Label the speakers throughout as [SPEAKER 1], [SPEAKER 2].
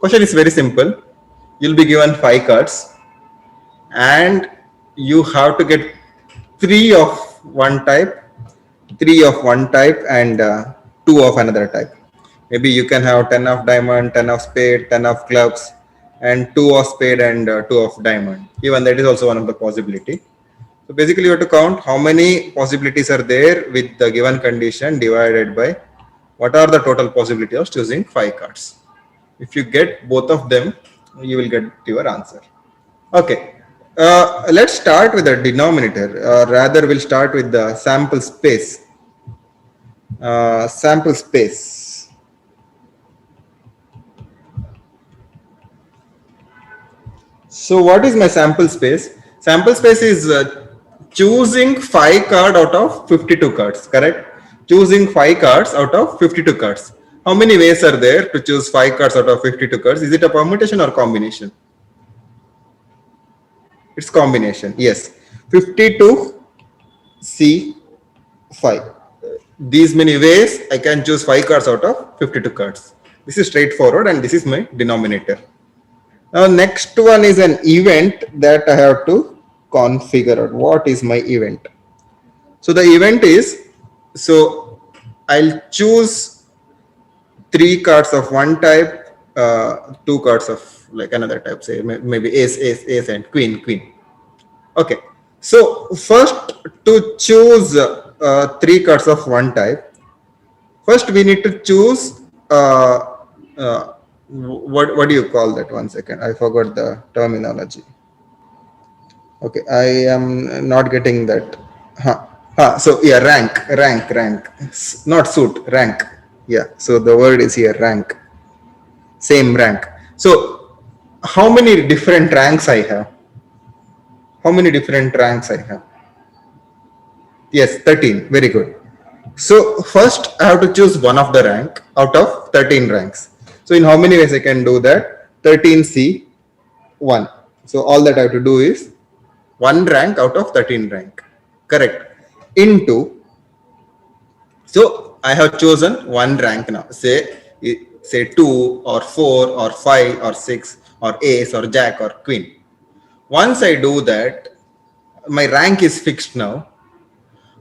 [SPEAKER 1] Question is very simple. You'll be given 5 cards and you have to get 3 of one type, 3 of one type and 2 of another type. Maybe you can have 10 of diamond, 10 of spade, 10 of clubs and 2 of spade and 2 of diamond. Even that is also one of the possibility. So basically you have to count how many possibilities are there with the given condition divided by what are the total possibility of choosing 5 cards. If you get both of them, you will get your answer. Okay, let's start with the denominator. Rather, we'll start with the sample space. Sample space. So what is my sample space? Sample space is choosing 5 cards out of 52 cards, correct? Choosing 5 cards out of 52 cards. How many ways are there to choose 5 cards out of 52 cards? Is it a permutation or combination? It's combination, yes. 52 C 5. These many ways I can choose 5 cards out of 52 cards. This is straightforward and this is my denominator. Now next one is an event that I have to configure out. What is my event? So the event is, so I'll choose 3 cards of one type, 2 cards of like another type, say maybe ace and queen. Okay, so first to choose 3 cards of one type, first we need to choose what do you call that? One second, I forgot the terminology. Okay, I am not getting that. So yeah, rank, not suit, rank. Yeah, so the word is here, rank. Same rank. So how many different ranks I have? How many different ranks I have? Yes, 13. Very good. So first I have to choose one of the rank out of 13 ranks. So in how many ways I can do that? 13C 1. So all that I have to do is 1 rank out of 13 rank. Correct. Into, so I have chosen 1 rank now. Say 2 or 4 or 5 or 6 or ace or jack or queen. Once I do that, my rank is fixed now.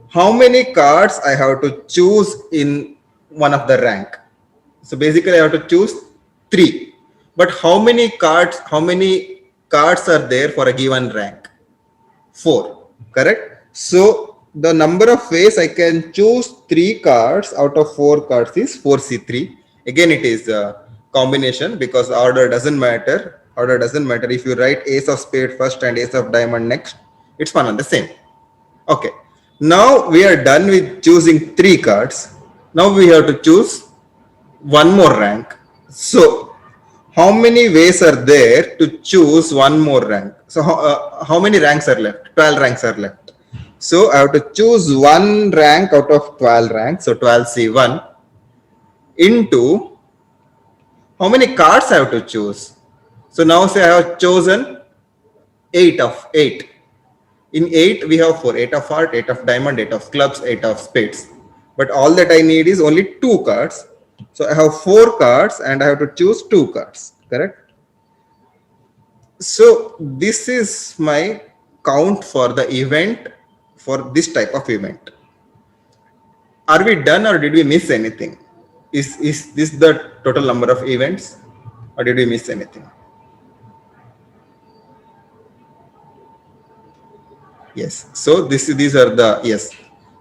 [SPEAKER 1] How many cards I have to choose in one of the rank? So basically I have to choose 3. But how many cards are there for a given rank? 4, correct? So the number of ways I can choose 3 cards out of 4 cards is 4C3. Again, it is a combination because order doesn't matter. Order doesn't matter. If you write ace of spade first and ace of diamond next, it's one and the same. Okay. Now we are done with choosing 3 cards. Now we have to choose one more rank. So how many ways are there to choose one more rank? So how many ranks are left? 12 ranks are left. So I have to choose 1 rank out of 12 ranks. So 12C1 into how many cards I have to choose. So now say I have chosen 8 of 8. In 8 we have 4, 8 of heart, 8 of diamond, 8 of clubs, 8 of spades. But all that I need is only 2 cards. So I have 4 cards and I have to choose 2 cards, correct? So this is my count for the event, for this type of event. Are we done or did we miss anything? Is this the total number of events or did we miss anything? Yes. So these are the, yes.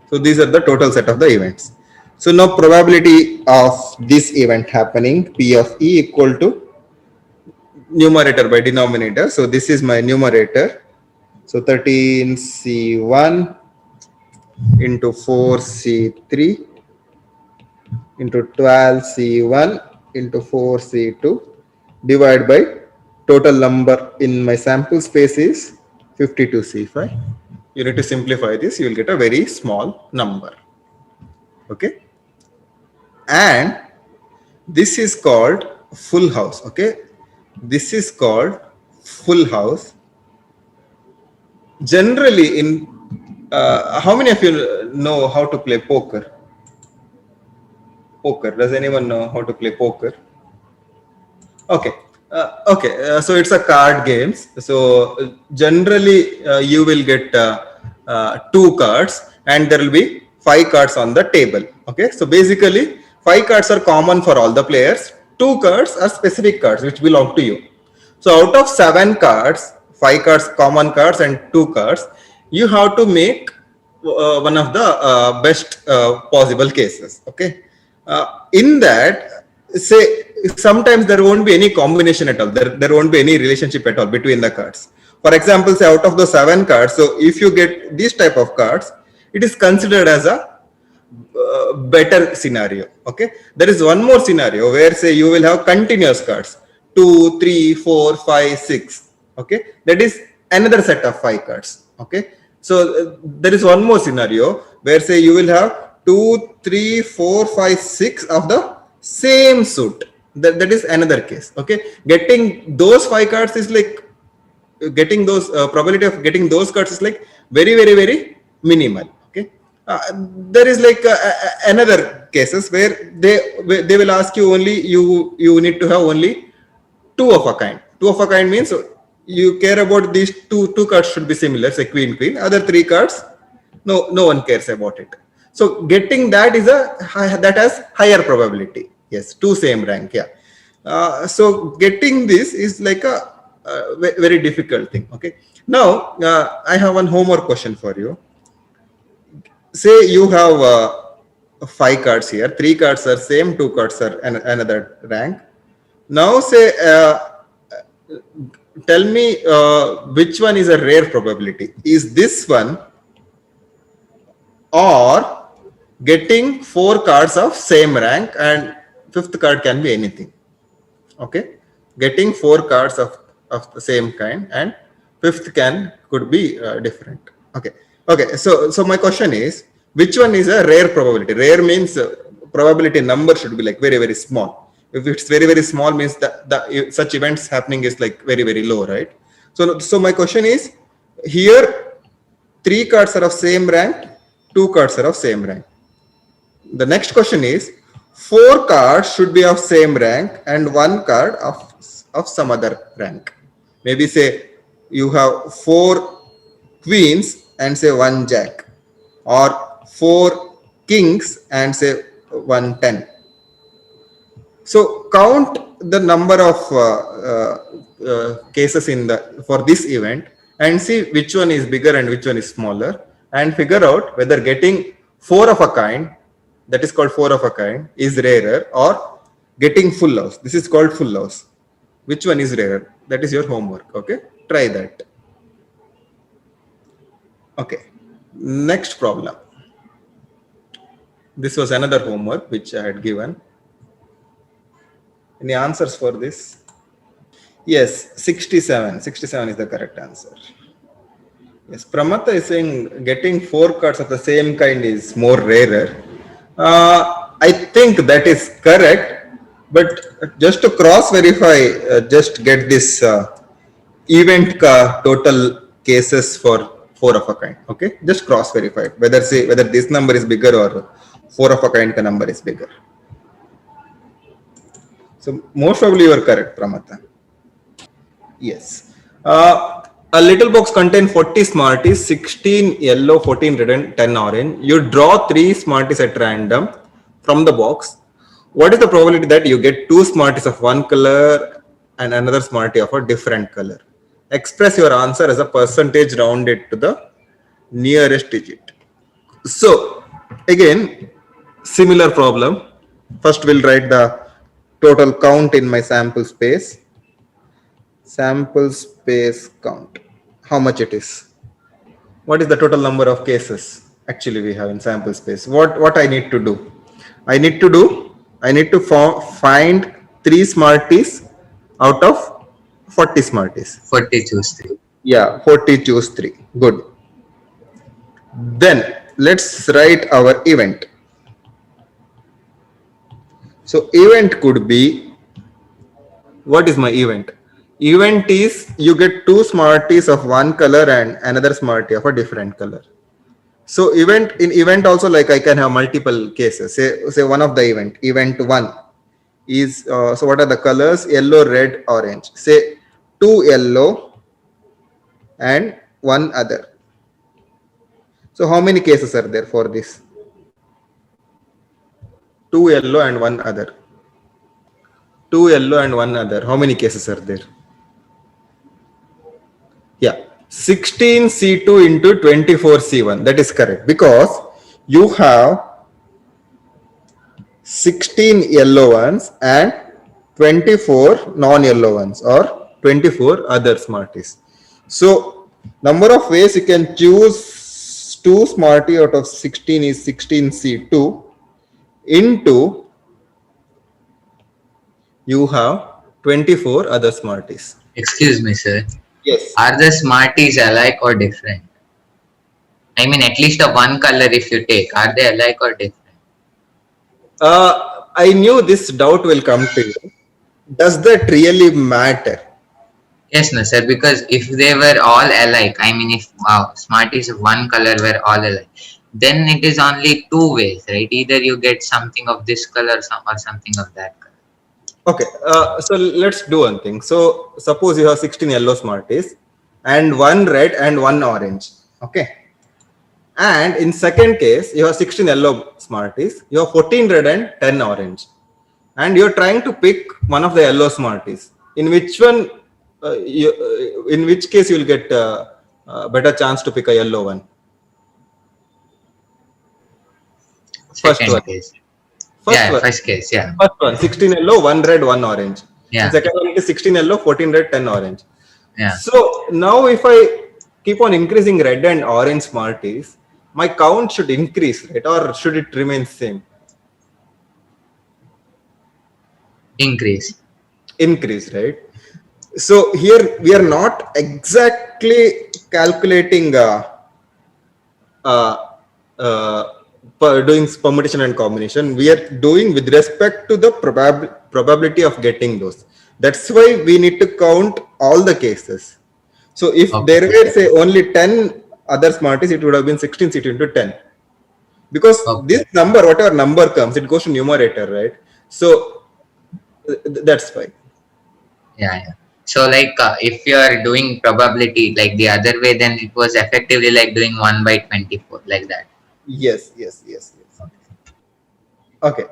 [SPEAKER 1] So these are the total set of the events. So now probability of this event happening, P of E equal to numerator by denominator. So this is my numerator. So 13C1 into 4C3 into 12C1 into 4C2 divided by total number in my sample space is 52C5. You need to simplify this, you will get a very small number. Okay. And this is called full house. Okay. This is called full house. Generally in, how many of you know how to play poker? Poker. Does anyone know how to play poker? Okay. Okay, so it's a card games. So generally you will get two cards, and there will be five cards on the table. Okay, so basically five cards are common for all the players. Two cards are specific cards which belong to you. So out of seven cards, five cards common cards and two cards, you have to make one of the best possible cases. Okay, in that, say sometimes there won't be any combination at all. There won't be any relationship at all between the cards. For example, say out of the seven cards, so if you get this type of cards, it is considered as a better scenario. Okay, there is one more scenario where say you will have continuous cards, 2, 3, 4, 5, 6. Okay, that is another set of five cards. Okay, so there is one more scenario where say you will have 2, 3, 4, 5, 6 of the same suit. That is another case. Okay, getting those five cards is like getting those probability of getting those cards is like very minimal. Okay, there is like another cases where they will ask you only you need to have only two of a kind. Two of a kind means you care about these two cards should be similar, say queen. Other three cards, no one cares about it. So getting that is that has higher probability. Yes, two same rank. Yeah. So getting this is like a very difficult thing. Okay. Now I have one homework question for you. Say you have five cards here. Three cards are same. Two cards are another rank. Now say tell me which one is a rare probability. Is this one or getting four cards of same rank and fifth card can be anything? Okay, getting four cards of the same kind and fifth could be different. Okay, so my question is, which one is a rare probability? Rare means probability number should be like very small. If it's very small means that such events happening is like very low, right? So my question is, here three cards are of same rank, two cards are of same rank. The next question is, four cards should be of same rank and one card of some other rank. Maybe say you have four queens and say one jack, or four kings and say 110. So count the number of cases in the for this event and see which one is bigger and which one is smaller, and figure out whether getting four of a kind, that is called four of a kind, is rarer, or getting full house, this is called full house. Which one is rarer? That is your homework. Okay, try that. Okay, next problem. This was another homework which I had given. Any answers for this? Yes, 67. 67 is the correct answer. Yes, Pramatha is saying getting four cards of the same kind is more rarer. I think that is correct, but just to cross verify, just get this event total cases for four of a kind. Okay, just cross verify whether this number is bigger or four of a kind number is bigger. So most probably you are correct, Pramatha. Yes. A little box contains 40 Smarties, 16 yellow, 14 red, and 10 orange. You draw 3 Smarties at random from the box. What is the probability that you get 2 Smarties of one color and another Smartie of a different color? Express your answer as a percentage rounded to the nearest digit. So, again, similar problem. First, we'll write the total count in my sample space. Sample space count. How much it is? What is the total number of cases actually we have in sample space? What I need to do? I need to find 3 Smarties out of 40 Smarties.
[SPEAKER 2] 40 choose 3.
[SPEAKER 1] Yeah, 40 choose 3. Good. Then let's write our event. So event could be, what is my event? Event is you get 2 Smarties of one color and another Smartie of a different color. So event also, like I can have multiple cases. Say one of the event 1. is, so what are the colors? Yellow, red, orange. Say two yellow and one other. So how many cases are there for this? Two yellow and one other. Two yellow and one other. How many cases are there? Yeah, 16C2 into 24C1. That is correct, because you have 16 yellow ones and 24 non-yellow ones, or 24 other Smarties. So number of ways you can choose two Smartie out of 16 is 16C2 into you have 24 other Smarties.
[SPEAKER 2] Excuse me, sir.
[SPEAKER 1] Yes.
[SPEAKER 2] Are the Smarties alike or different? I mean, at least a one color if you take, are they alike or different?
[SPEAKER 1] I knew this doubt will come to you. Does that really matter?
[SPEAKER 2] Yes, no, sir. Because if they were all alike, I mean, if Smarties of one color were all alike, then it is only two ways, right? Either you get something of this color or something of that color.
[SPEAKER 1] Okay, so let's do one thing. So suppose you have 16 yellow Smarties and one red and one orange. Okay. And in second case, you have 16 yellow Smarties, you have 14 red and 10 orange. And you're trying to pick one of the yellow Smarties. In which one, in which case you will get a better chance to pick a yellow one? First
[SPEAKER 2] Second
[SPEAKER 1] one.
[SPEAKER 2] case.
[SPEAKER 1] First
[SPEAKER 2] Yeah,
[SPEAKER 1] one.
[SPEAKER 2] first case, yeah.
[SPEAKER 1] First one, 16 yellow, 1 red, 1 orange.
[SPEAKER 2] Yeah.
[SPEAKER 1] And second one is 16 yellow, 14 red, 10 orange.
[SPEAKER 2] Yeah.
[SPEAKER 1] So now if I keep on increasing red and orange Smarties, my count should increase, right? Or should it remain same?
[SPEAKER 2] Increase.
[SPEAKER 1] Increase, right? So here we are not exactly calculating uh, uh, doing permutation and combination. We are doing with respect to the probability of getting those. That's why we need to count all the cases. So if there were say only 10 other Smarties, it would have been 16 into 10. Because this number, whatever number comes, it goes to numerator, right? So that's why.
[SPEAKER 2] Yeah, yeah. So like if you are doing probability like the other way, then it was effectively like doing 1 by 24, like that.
[SPEAKER 1] Yes, yes, yes, yes. Okay.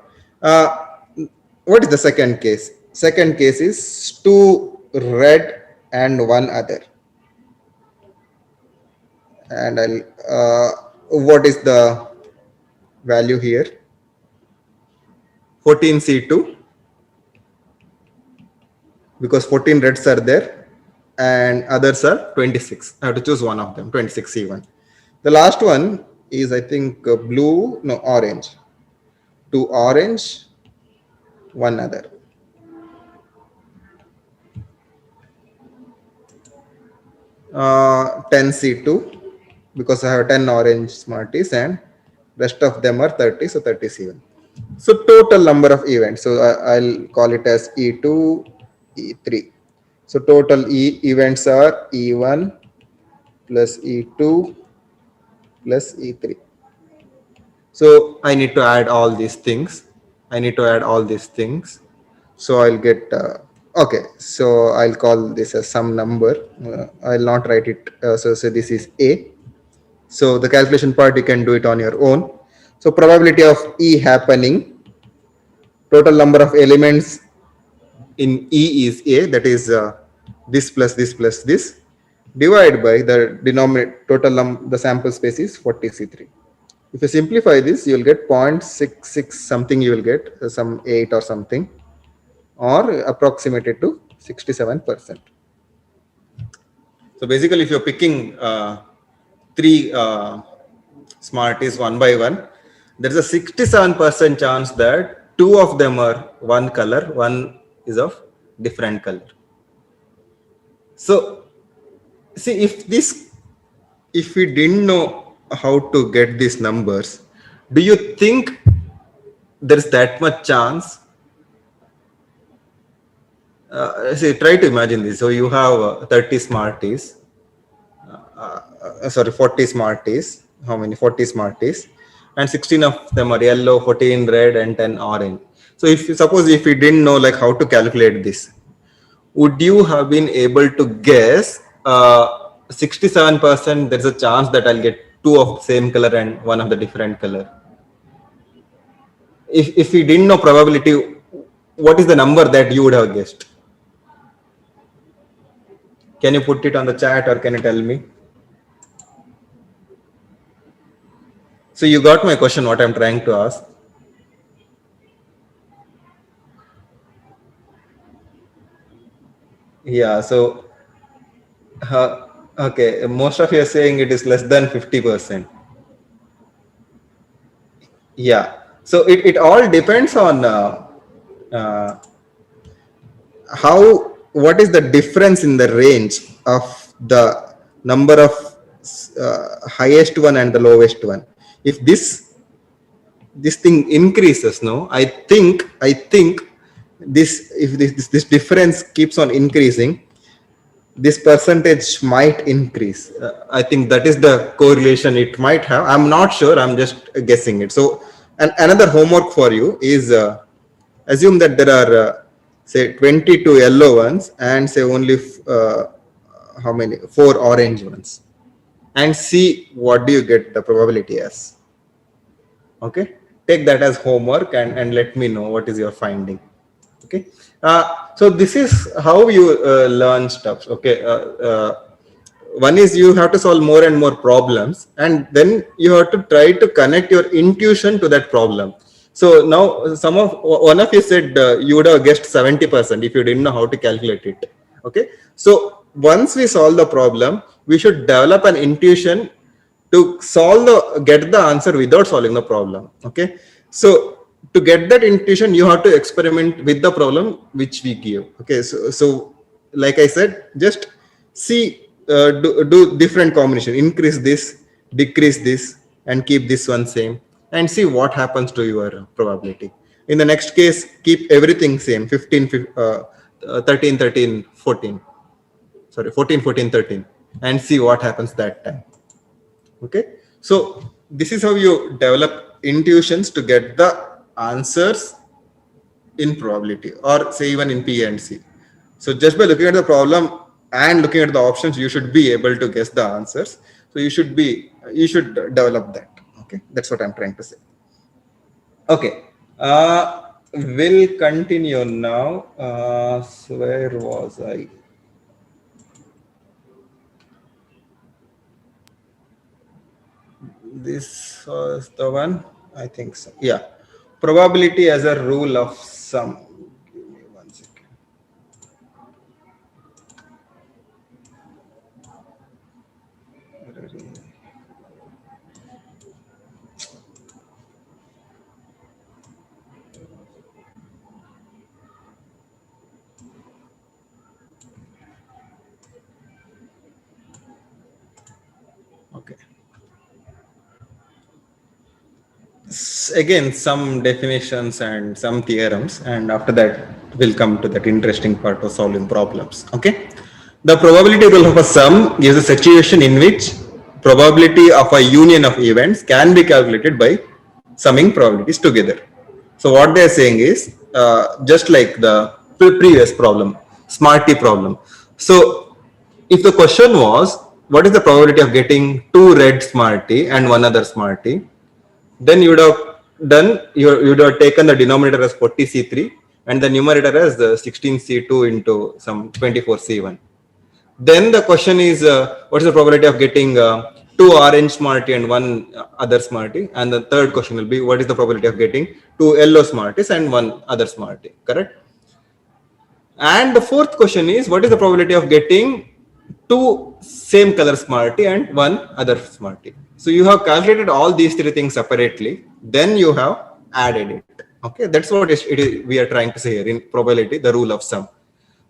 [SPEAKER 1] What is the second case? Second case is two red and one other. And I'll, what is the value here? 14C2, because 14 reds are there and others are 26. I have to choose one of them, 26C1. The last one is, I think, blue, no, orange. Two orange, one other. 10C2, because I have 10 orange Smarties and rest of them are 30, so 37. So total number of events. So I'll call it as E2, E3. So total events are E1 plus E2 plus E3. So I need to add all these things. So I'll get, okay. So I'll call this as some number. I'll not write it. So this is A. So the calculation part, you can do it on your own. So probability of E happening, total number of elements in E is A, that is this plus this plus this, divided by the denominator, the sample space is 40C3. If you simplify this, you will get 0.66 something, you will get some 8 or something, or approximated to 67%. So basically, if you're picking three Smarties one by one, there's a 67% chance that two of them are one color, one is of different color. So see, if we didn't know how to get these numbers, do you think there's that much chance? See, try to imagine this. So you have 30 Smarties, sorry, 40 Smarties. How many? 40 Smarties, and 16 of them are yellow, 14 red, and 10 orange. So if suppose if you didn't know like how to calculate this, would you have been able to guess 67% there's a chance that I'll get two of the same color and one of the different color? If we didn't know probability, what is the number that you would have guessed? Can you put it on the chat or can you tell me? So you got my question, what I'm trying to ask. Yeah, so okay, most of you are saying it is less than 50%. Yeah, so it all depends on uh, how, what is the difference in the range of the number of highest one and the lowest one. If this thing increases, no, I think this, if this difference keeps on increasing, this percentage might increase. I think that is the correlation it might have. I'm not sure, I'm just guessing it. So and another homework for you is assume that there are say 22 yellow ones and say only how many, 4 orange ones, and see what do you get the probability as. Okay, take that as homework and let me know what is your finding. Okay, so this is how you learn stuff. Okay, one is you have to solve more and more problems, and then you have to try to connect your intuition to that problem. So now some of one of you said you would have guessed 70% if you didn't know how to calculate it. Okay, so once we solve the problem, we should develop an intuition to solve the, get the answer without solving the problem. Okay, so to get that intuition, you have to experiment with the problem which we give. Okay, so like I said, just see, do different combination, increase this, decrease this, and keep this one same, and see what happens to your probability. In the next case, keep everything same, 15 13 13 14, sorry, 14 14 13, and see what happens that time. Okay, so this is how you develop intuitions to get the answers in probability, or say even in P and C. So just by looking at the problem and looking at the options, you should be able to guess the answers. So you should develop that. Okay, that's what I'm trying to say. Okay, we'll continue now. So where was I? This was the one, I think so. Yeah, probability as a rule of sum. Give me 1 second. Okay. Again, some definitions and some theorems, and after that we'll come to that interesting part of solving problems. Okay, the probability rule of a sum is a situation in which probability of a union of events can be calculated by summing probabilities together. So what they're saying is just like the previous problem, Smarty problem. So if the question was what is the probability of getting two red Smarty and one other Smarty, then you would have done, you would have taken the denominator as 40C3 and the numerator as the 16C2 into some 24C1. Then the question is what is the probability of getting two orange Smartie and one other Smartie, and the third question will be what is the probability of getting two yellow Smarties and one other Smartie, correct? And the fourth question is what is the probability of getting two same color Smartie and one other Smartie. So you have calculated all these three things separately, then you have added it. Okay, that's what we are trying to say here in probability, the rule of sum.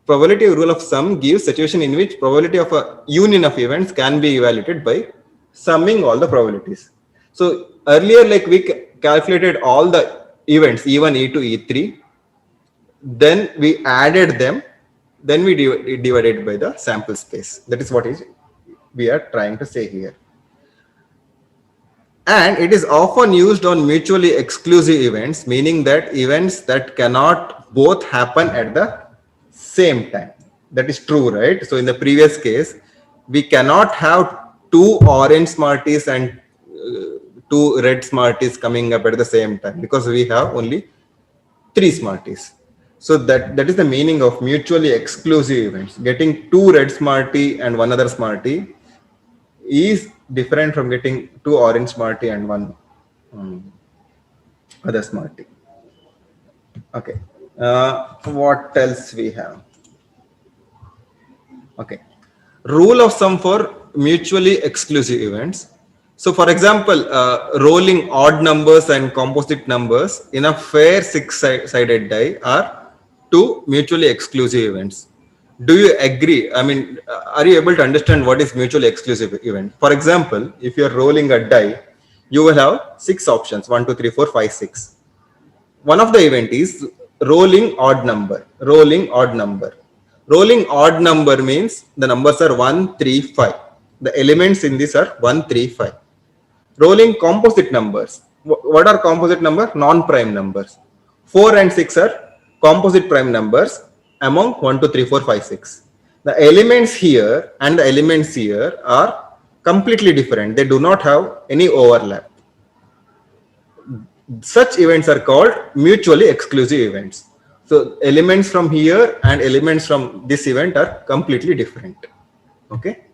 [SPEAKER 1] Probability rule of sum gives situation in which probability of a union of events can be evaluated by summing all the probabilities. So earlier, like we calculated all the events E1, E2, E3, then we added them, then we divided by the sample space. That is what is we are trying to say here. and it is often used on mutually exclusive events, meaning that events that cannot both happen at the same time. That is true, right? So in the previous case, we cannot have two orange Smarties and two red Smarties coming up at the same time because we have only three Smarties. So that is the meaning of mutually exclusive events. Getting two red Smartie and one other Smartie is different from getting two orange Smartie and one other Smartie. Okay. What else we have? Okay. Rule of sum for mutually exclusive events. So, for example, rolling odd numbers and composite numbers in a fair six-sided die are two mutually exclusive events. Do you agree? I mean, are you able to understand what is mutually exclusive event? For example, if you are rolling a die, you will have six options: 1, 2, 3, 4, 5, 6. One of the event is rolling odd number. Rolling odd number means the numbers are 1, 3, 5. The elements in this are 1, 3, 5. Rolling composite numbers. What are composite numbers? Non-prime numbers. 4 and 6 are composite prime numbers among 1, 2, 3, 4, 5, 6. The elements here and the elements here are completely different. They do not have any overlap. Such events are called mutually exclusive events. So elements from here and elements from this event are completely different. Okay.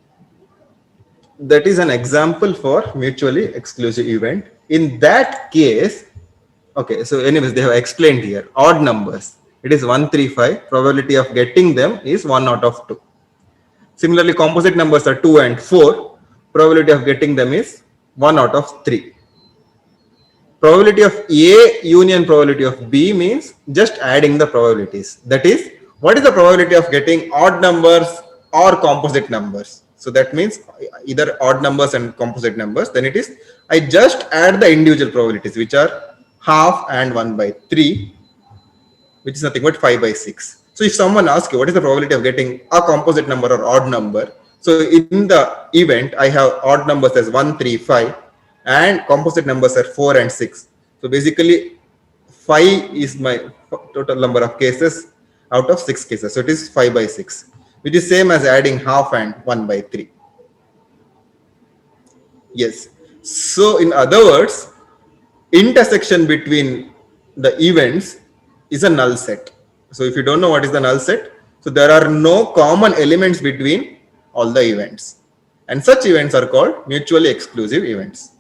[SPEAKER 1] That is an example for mutually exclusive event. In that case, okay, so anyways, they have explained here odd numbers. It is 1, 3, 5. Probability of getting them is 1 out of 2. Similarly, composite numbers are 2 and 4. Probability of getting them is 1 out of 3. Probability of A union probability of B means just adding the probabilities. That is, what is the probability of getting odd numbers or composite numbers? So that means either odd numbers and composite numbers. Then it is, I just add the individual probabilities, which are half and 1 by 3, which is nothing but 5 by 6. So if someone asks you what is the probability of getting a composite number or odd number, so in the event I have odd numbers as 1, 3, 5 and composite numbers are 4 and 6. So basically 5 is my total number of cases out of 6 cases. So it is 5 by 6, which is same as adding half and 1 by 3. Yes. So in other words, intersection between the events is a null set. So if you don't know what is the null set, so there are no common elements between all the events, and such events are called mutually exclusive events.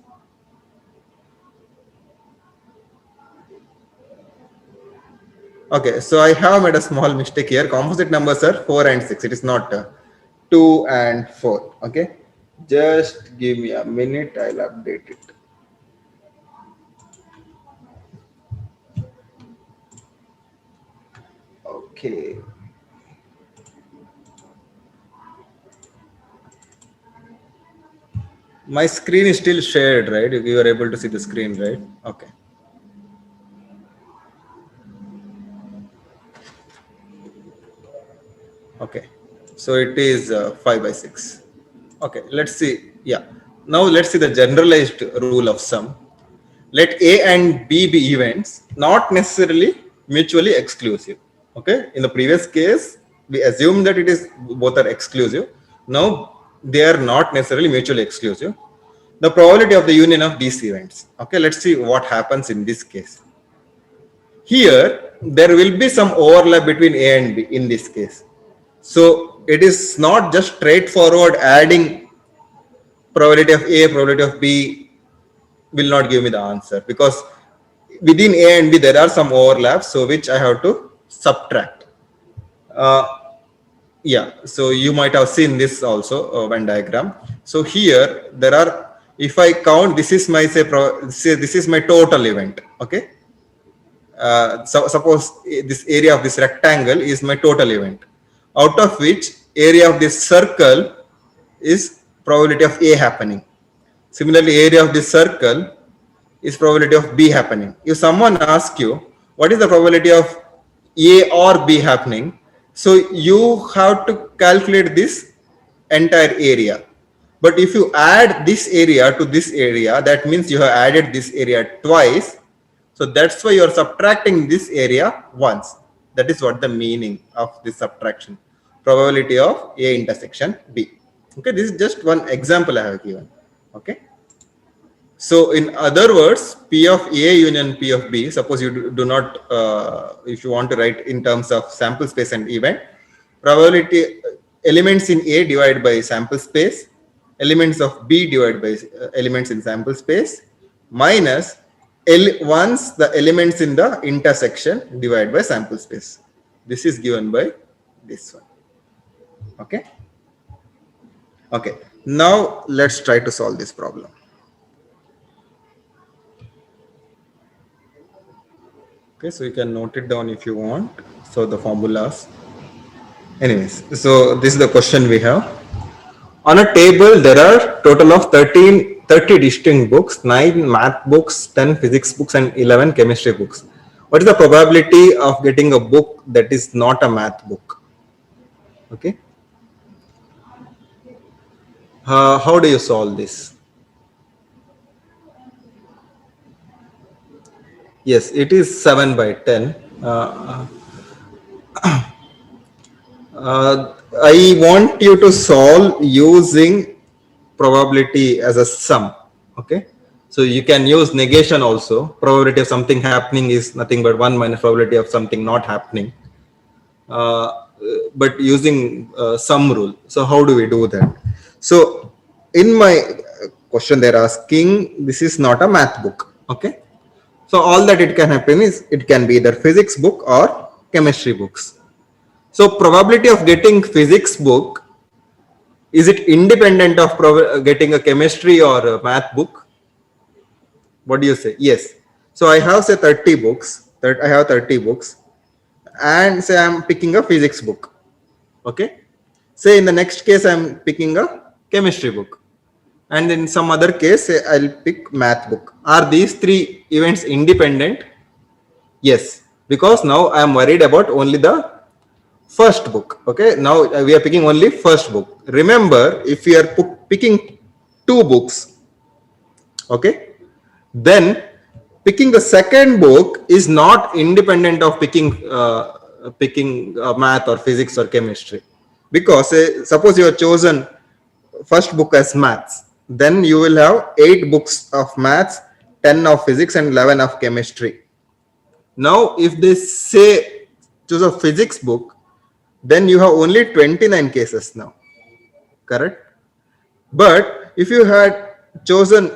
[SPEAKER 1] Okay, so I have made a small mistake here. Composite numbers are 4 and 6. It is not 2 and 4. Okay, just give me a minute. I'll update it. Okay. My screen is still shared, right? If you are able to see the screen, right? Okay. Okay. So it is 5 by 6. Okay. Let's see. Yeah. Now let's see the generalized rule of sum. Let A and B be events, not necessarily mutually exclusive. Okay. In the previous case, we assume that it is both are exclusive. Now they are not necessarily mutually exclusive. The probability of the union of these events. Okay. Let's see what happens in this case. Here, there will be some overlap between A and B in this case. So it is not just straightforward adding probability of A, probability of B will not give me the answer, because within A and B there are some overlaps, so which I have to subtract. Uh, yeah, so you might have seen this also Venn diagram. So here there are, if I count, this is my say this is my total event. Okay, so suppose this area of this rectangle is my total event, out of which area of this circle is probability of A happening. Similarly, area of this circle is probability of B happening. If someone asks you what is the probability of A or B happening, so you have to calculate this entire area. But if you add this area to this area, that means you have added this area twice. So that's why you're subtracting this area once. That is what the meaning of this subtraction. Probability of A intersection B. Okay, this is just one example I have given. Okay. So in other words, P of A union P of B, suppose you do not, if you want to write in terms of sample space and event, probability elements in A divided by sample space, elements of B divided by elements in sample space, minus once the elements in the intersection divided by sample space. This is given by this one. Okay. Okay. Now let's try to solve this problem. Okay, so you can note it down if you want. So the formulas. Anyways, so this is the question we have. On a table, there are total of 30 distinct books, 9 math books, 10 physics books, and 11 chemistry books. What is the probability of getting a book that is not a math book? Okay. How do you solve this? Yes, it is 7 by 10. I want you to solve using probability as a sum. Okay, so you can use negation also. Probability of something happening is nothing but 1 minus probability of something not happening, but using sum rule. So how do we do that? So in my question they're asking, this is not a math book. Okay, so all that it can happen is it can be either physics book or chemistry books. So probability of getting physics book, is it independent of getting a chemistry or a math book? What do you say? Yes. So I have say 30 books. That I have 30 books, and say I'm picking a physics book. Okay. Say in the next case I'm picking a chemistry book, and in some other case say I'll pick math book. Are these three events independent? Yes, because now I am worried about only the first book. Okay, now we are picking only first book. Remember, if we are picking two books, okay, then picking the second book is not independent of picking math or physics or chemistry, because suppose you have chosen first book as maths, then you will have 8 books of maths, 10 of physics, and 11 of chemistry. Now if they say choose a physics book, then you have only 29 cases now, correct? But if you had chosen,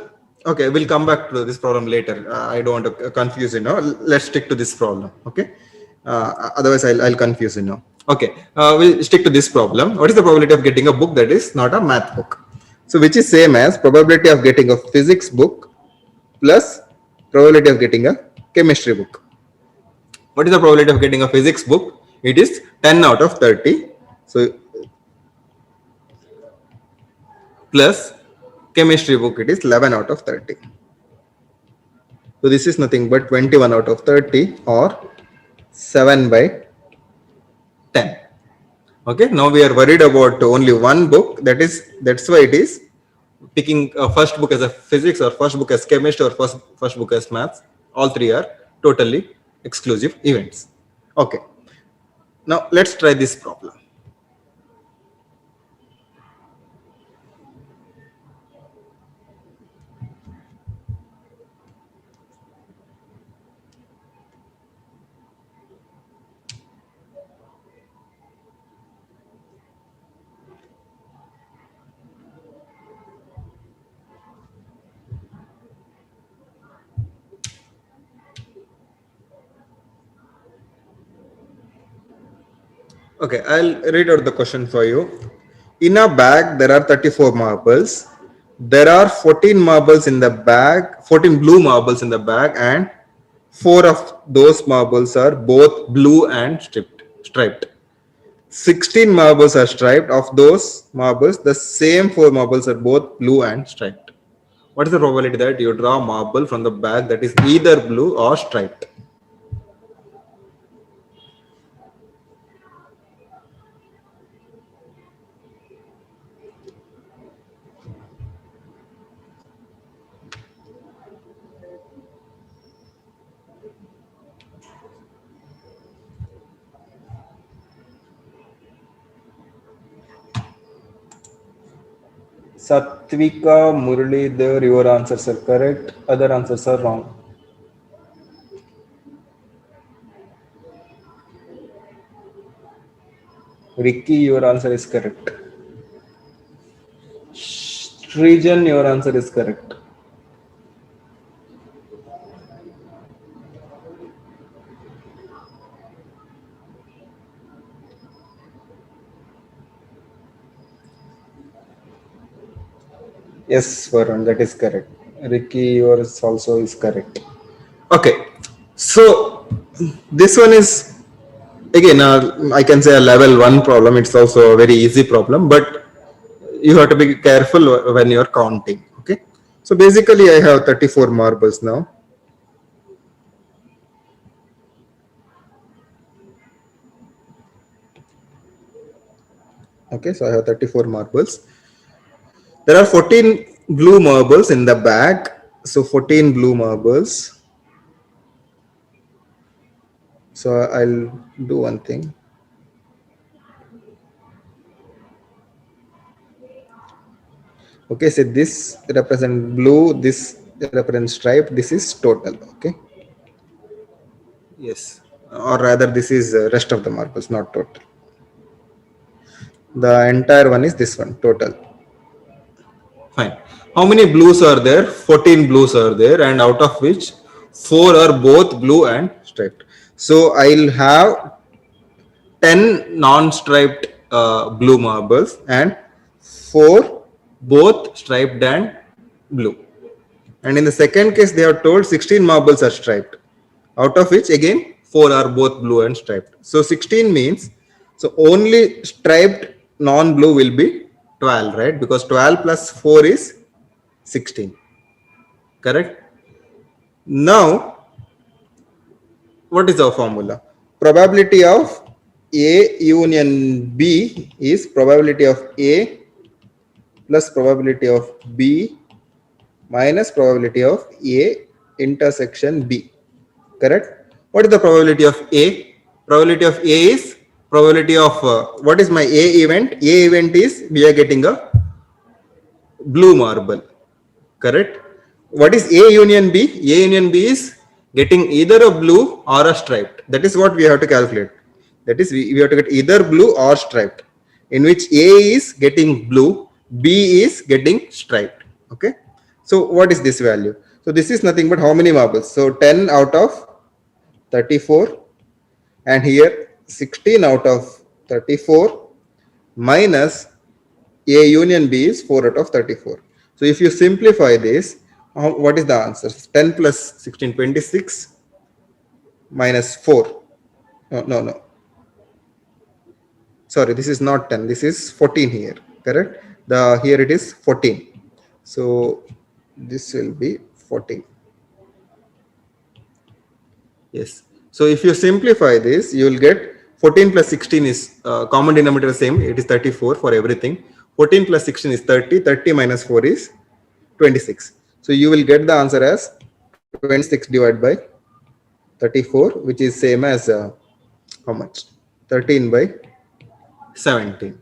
[SPEAKER 1] okay, we'll come back to this problem later. I don't want to confuse you now. Let's stick to this problem, okay? Otherwise, I'll confuse you now. Okay, we'll stick to this problem. What is the probability of getting a book that is not a math book? So, which is same as probability of getting a physics book plus probability of getting a chemistry book. What is the probability of getting a physics book? It is 10 out of 30. So, plus chemistry book, it is 11 out of 30. So this is nothing but 21 out of 30, or 7 by 10. Okay, now we are worried about only one book. That's why it is picking a first book as a physics, or first book as chemistry, or first book as maths. All three are totally exclusive events. Okay, now let's try this problem. Okay, I'll read out the question for you. In a bag, there are 34 marbles. There are 14 marbles in the bag, 14 blue marbles in the bag, and 4 of those marbles are both blue and striped. 16 marbles are striped. Of those marbles, the same 4 marbles are both blue and striped. What is the probability that you draw a marble from the bag that is either blue or striped? Satvika, Muralidhar, your answers are correct. Other answers are wrong. Ricky, your answer is correct. Srijan, your answer is correct. Yes, Varun, that is correct. Ricky, yours also is correct. Okay, so this one is again, I can say a level one problem. It's also a very easy problem, but you have to be careful when you're counting. Okay, so basically, I have 34 marbles now. Okay, so I have 34 marbles. There are 14 blue marbles in the bag. So 14 blue marbles. So I'll do one thing. Okay, so this represent blue, this represents stripe, this is total. Okay, yes, or rather, this is rest of the marbles, not total. The entire one is this one, total. Fine. How many blues are there? 14 blues are there, and out of which 4 are both blue and striped. So I'll have 10 non-striped blue marbles and 4 both striped and blue. And in the second case, they are told 16 marbles are striped, out of which again 4 are both blue and striped. So 16 means, so only striped non-blue will be 12, right? Because 12 plus 4 is 16, correct? Now, what is our formula? Probability of A union B is probability of A plus probability of B minus probability of A intersection B. Correct? What is the probability of A? Probability of A is probability of what is my A event? A event is we are getting a blue marble. Correct? What is A union B? A union B is getting either a blue or a striped. That is what we have to calculate. That is, we have to get either blue or striped, in which A is getting blue, B is getting striped. Okay. So what is this value? So this is nothing but how many marbles? So 10 out of 34, and here 16 out of 34 minus A union B is 4 out of 34. So if you simplify this, what is the answer? 10 plus 16, 26 minus 4. No, no. Sorry, this is not 10. This is 14 here. Correct? Here it is 14. So this will be 14. Yes. So if you simplify this, you will get 14 plus 16 is common denominator same. It is 34 for everything. 14 plus 16 is 30. 30 minus 4 is 26. So you will get the answer as 26 divided by 34, which is same as how much? 13 by 17.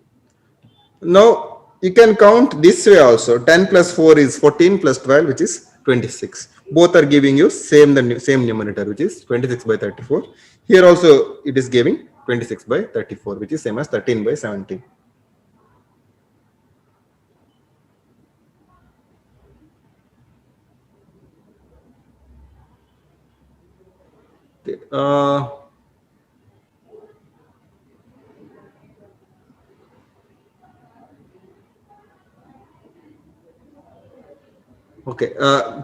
[SPEAKER 1] Now you can count this way also. 10 plus 4 is 14 plus 12, which is 26. Both are giving you same numerator, which is 26 by 34. Here also it is giving 26 by 34, which is same as 13 by 17. Uh, Okay.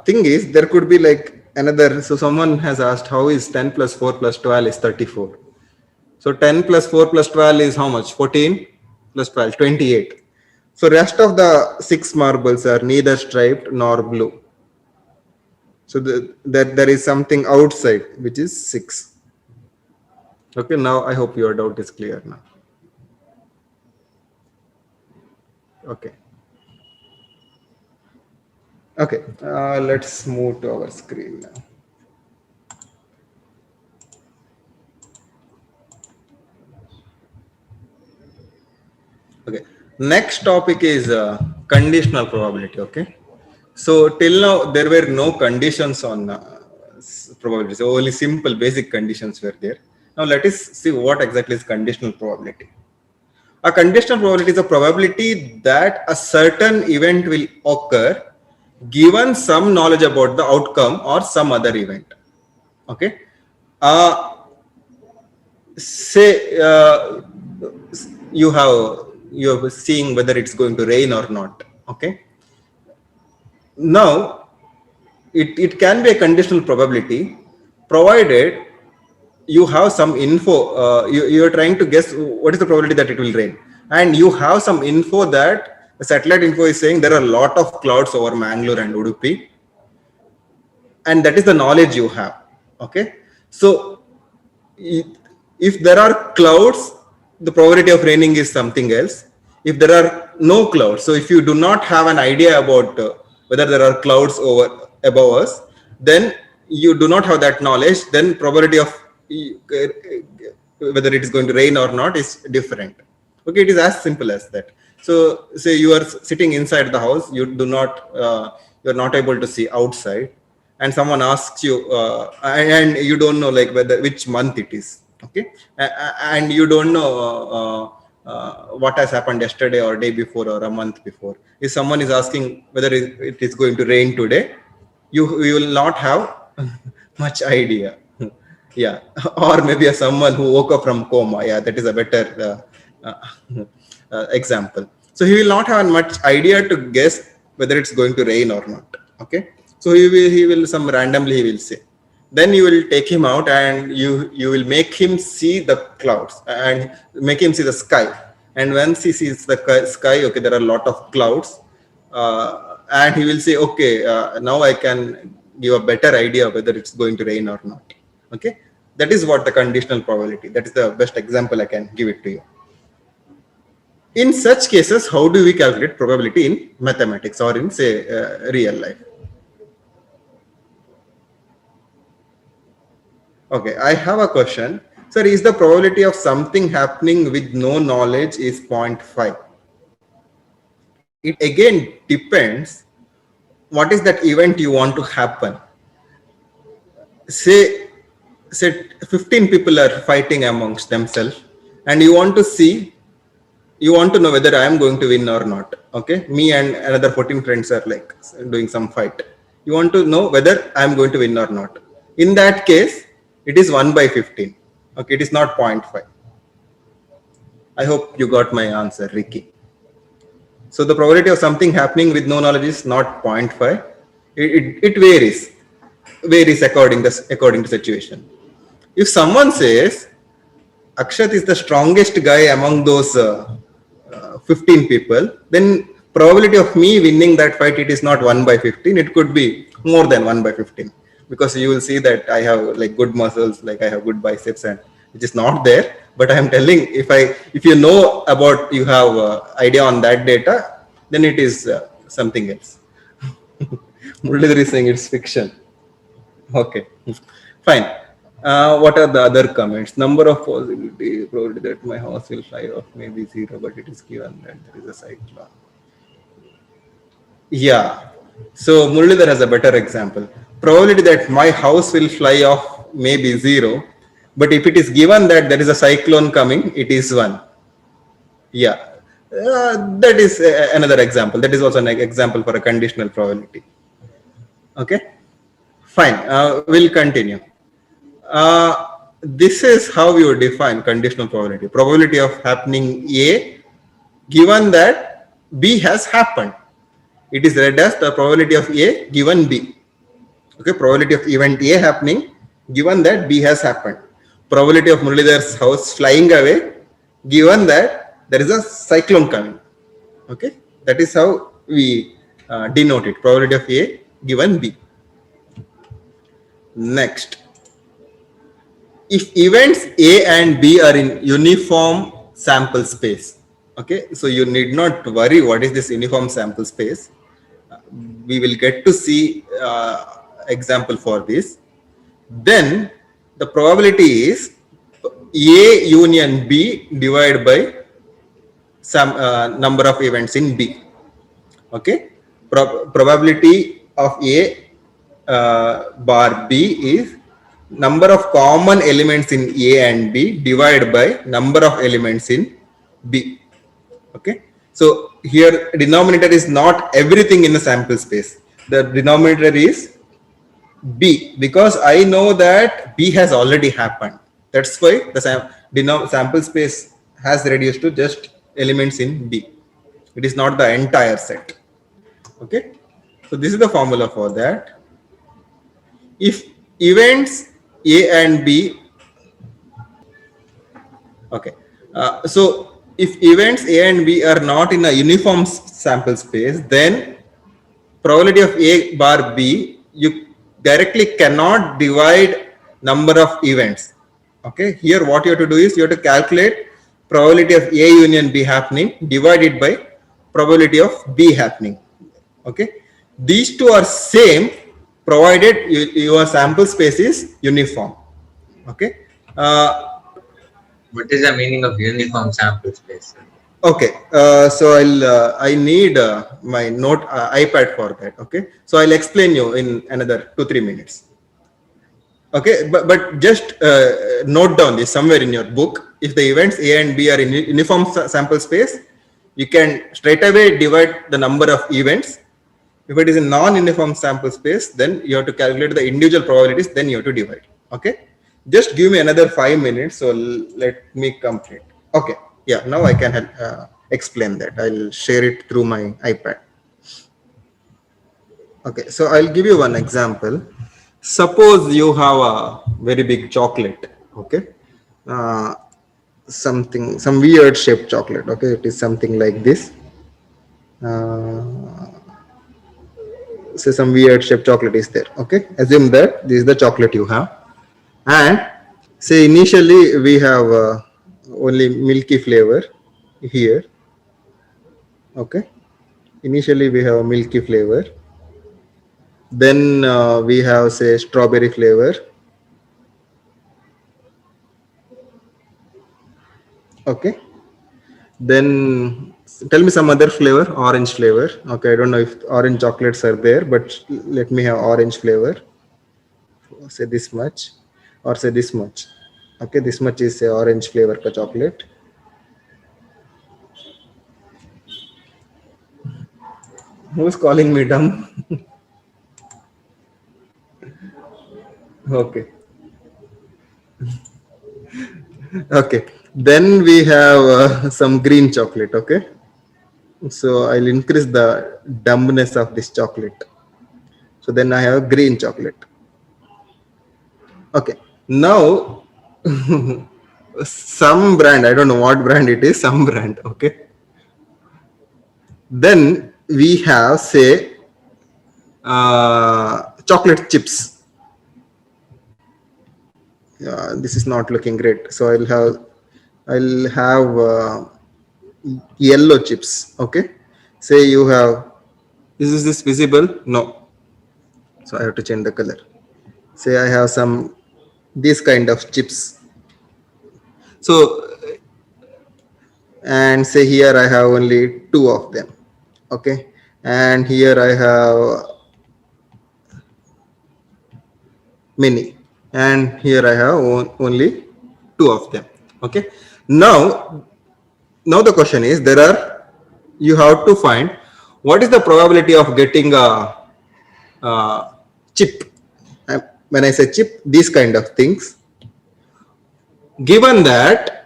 [SPEAKER 1] Thing is, there could be like another. So someone has asked, how is 10 plus 4 plus 12 is 34? So 10 plus 4 plus 12 is how much? 14 plus 12, 28. So rest of the 6 marbles are neither striped nor blue. So there is something outside, which is 6. Okay. Now I hope your doubt is clear now. Okay. Okay. Let's move to our screen now. Okay. Next topic is conditional probability. Okay, so till now there were no conditions on probability, so only simple basic conditions were there. Now let us see what exactly is conditional probability. A conditional probability is a probability that a certain event will occur given some knowledge about the outcome or some other event. Okay, uh, say you're seeing whether it's going to rain or not. Okay, now it can be a conditional probability provided you have some info. You're trying to guess what is the probability that it will rain, and you have some info that the satellite info is saying there are a lot of clouds over Mangalore and Udupi, and that is the knowledge you have. Okay, so if there are clouds, the probability of raining is something else. If there are no clouds, so if you do not have an idea about whether there are clouds over above us, then you do not have that knowledge, then probability of whether it is going to rain or not is different. Okay, it is as simple as that. So say you are sitting inside the house, you do not you are not able to see outside, and someone asks you and you don't know like whether which month it is. Okay, and you don't know what has happened yesterday or day before or a month before. If someone is asking whether it is going to rain today, you will not have much idea. Yeah, or maybe someone who woke up from coma. Yeah, that is a better example. So he will not have much idea to guess whether it's going to rain or not. Okay, so he will some randomly he will say. Then you will take him out and you will make him see the clouds and make him see the sky. And once he sees the sky, okay, there are a lot of clouds, and he will say, okay, now I can give a better idea whether it's going to rain or not. Okay, that is what the conditional probability. That is the best example I can give it to you. In such cases, how do we calculate probability in mathematics or in say real life? Okay, I have a question. Sir, is the probability of something happening with no knowledge is 0.5? It again depends what is that event you want to happen. Say 15 people are fighting amongst themselves, and you want to know whether I am going to win or not. Okay, me and another 14 friends are like doing some fight. You want to know whether I am going to win or not. In that case, it is 1 by 15. Okay, it is not 0.5. I hope you got my answer, Ricky. So the probability of something happening with no knowledge is not 0.5. It varies according to situation. If someone says Akshat is the strongest guy among those 15 people, then probability of me winning that fight, it is not 1 by 15. It could be more than 1 by 15, because you will see that I have like good muscles, like I have good biceps, and which is not there. But I am telling, if you know about, you have idea on that data, then it is something else. Muralidhar is saying it's fiction. Okay, fine. What are the other comments? Number of possibility, probability that my house will fly off may be 0, but it is given that there is a cyclone. Yeah. So Muralidhar has a better example. Probability that my house will fly off may be 0, but if it is given that there is a cyclone coming, it is 1. Yeah. That is another example. That is also an example for a conditional probability. Okay. Fine. We'll continue. This is how you define conditional probability. Probability of happening A given that B has happened. It is read as the probability of A given B. Okay, probability of event A happening given that B has happened. Probability of Muralidhar's house flying away given that there is a cyclone coming. Okay, that is how we denote it. Probability of A given B. Next, if events A and B are in uniform sample space, okay, so you need not worry what is this uniform sample space. We will get to see example for this. Then the probability is A union B divided by some number of events in B. Okay, probability of A bar B is number of common elements in A and B divided by number of elements in B. Okay, so here denominator is not everything in the sample space. The denominator is B, because I know that B has already happened. That's why the sample space has reduced to just elements in B. It is not the entire set. Okay, so this is the formula for that. If events A and B, okay, so if events A and B are not in a uniform sample space, then probability of A bar B, you directly cannot divide number of events. Okay, here what you have to do is you have to calculate probability of A union B happening divided by probability of B happening. Okay, these two are same provided your sample space is uniform. Okay, uh,
[SPEAKER 2] What is the meaning of uniform sample space?
[SPEAKER 1] okay, so I need my note iPad for that. Okay, so I'll explain you in another 2-3 minutes. Okay, but just note down this somewhere in your book. If the events A and B are in uniform sample space, you can straight away divide the number of events. If it is a non-uniform sample space, then you have to calculate the individual probabilities, then you have to divide. Okay, just give me another 5 minutes, so let me complete. Okay, yeah, now I can explain that. I'll share it through my iPad. Okay, so I'll give you one example. Suppose you have a very big chocolate. Okay, uh, some weird shaped chocolate. Okay, it is something like this. Uh, say some weird shaped chocolate is there. Okay, assume that this is the chocolate you have, and say initially we have only milky flavor here. Okay, initially we have a milky flavor, then we have say strawberry flavor. Okay, then tell me some other flavor. Orange flavor. Okay, I don't know if orange chocolates are there, but let me have orange flavor. Say this much, or say this much. Okay, this much is say orange flavor ka chocolate. Who's calling me dumb? Okay, okay. Then we have some green chocolate. Okay, so I'll increase the dumbness of this chocolate. So then I have green chocolate. Okay, now some brand, I don't know what brand it is, some brand. Okay, then we have say chocolate chips. This is not looking great, so I'll have yellow chips. Okay, say you have, is this visible? No, so I have to change the color. Say I have some this kind of chips. So, and say here I have only two of them. Okay, and here I have many, and here I have only two of them. Okay, now the question is, there are, you have to find what is the probability of getting a chip. When I say chip, these kind of things, given that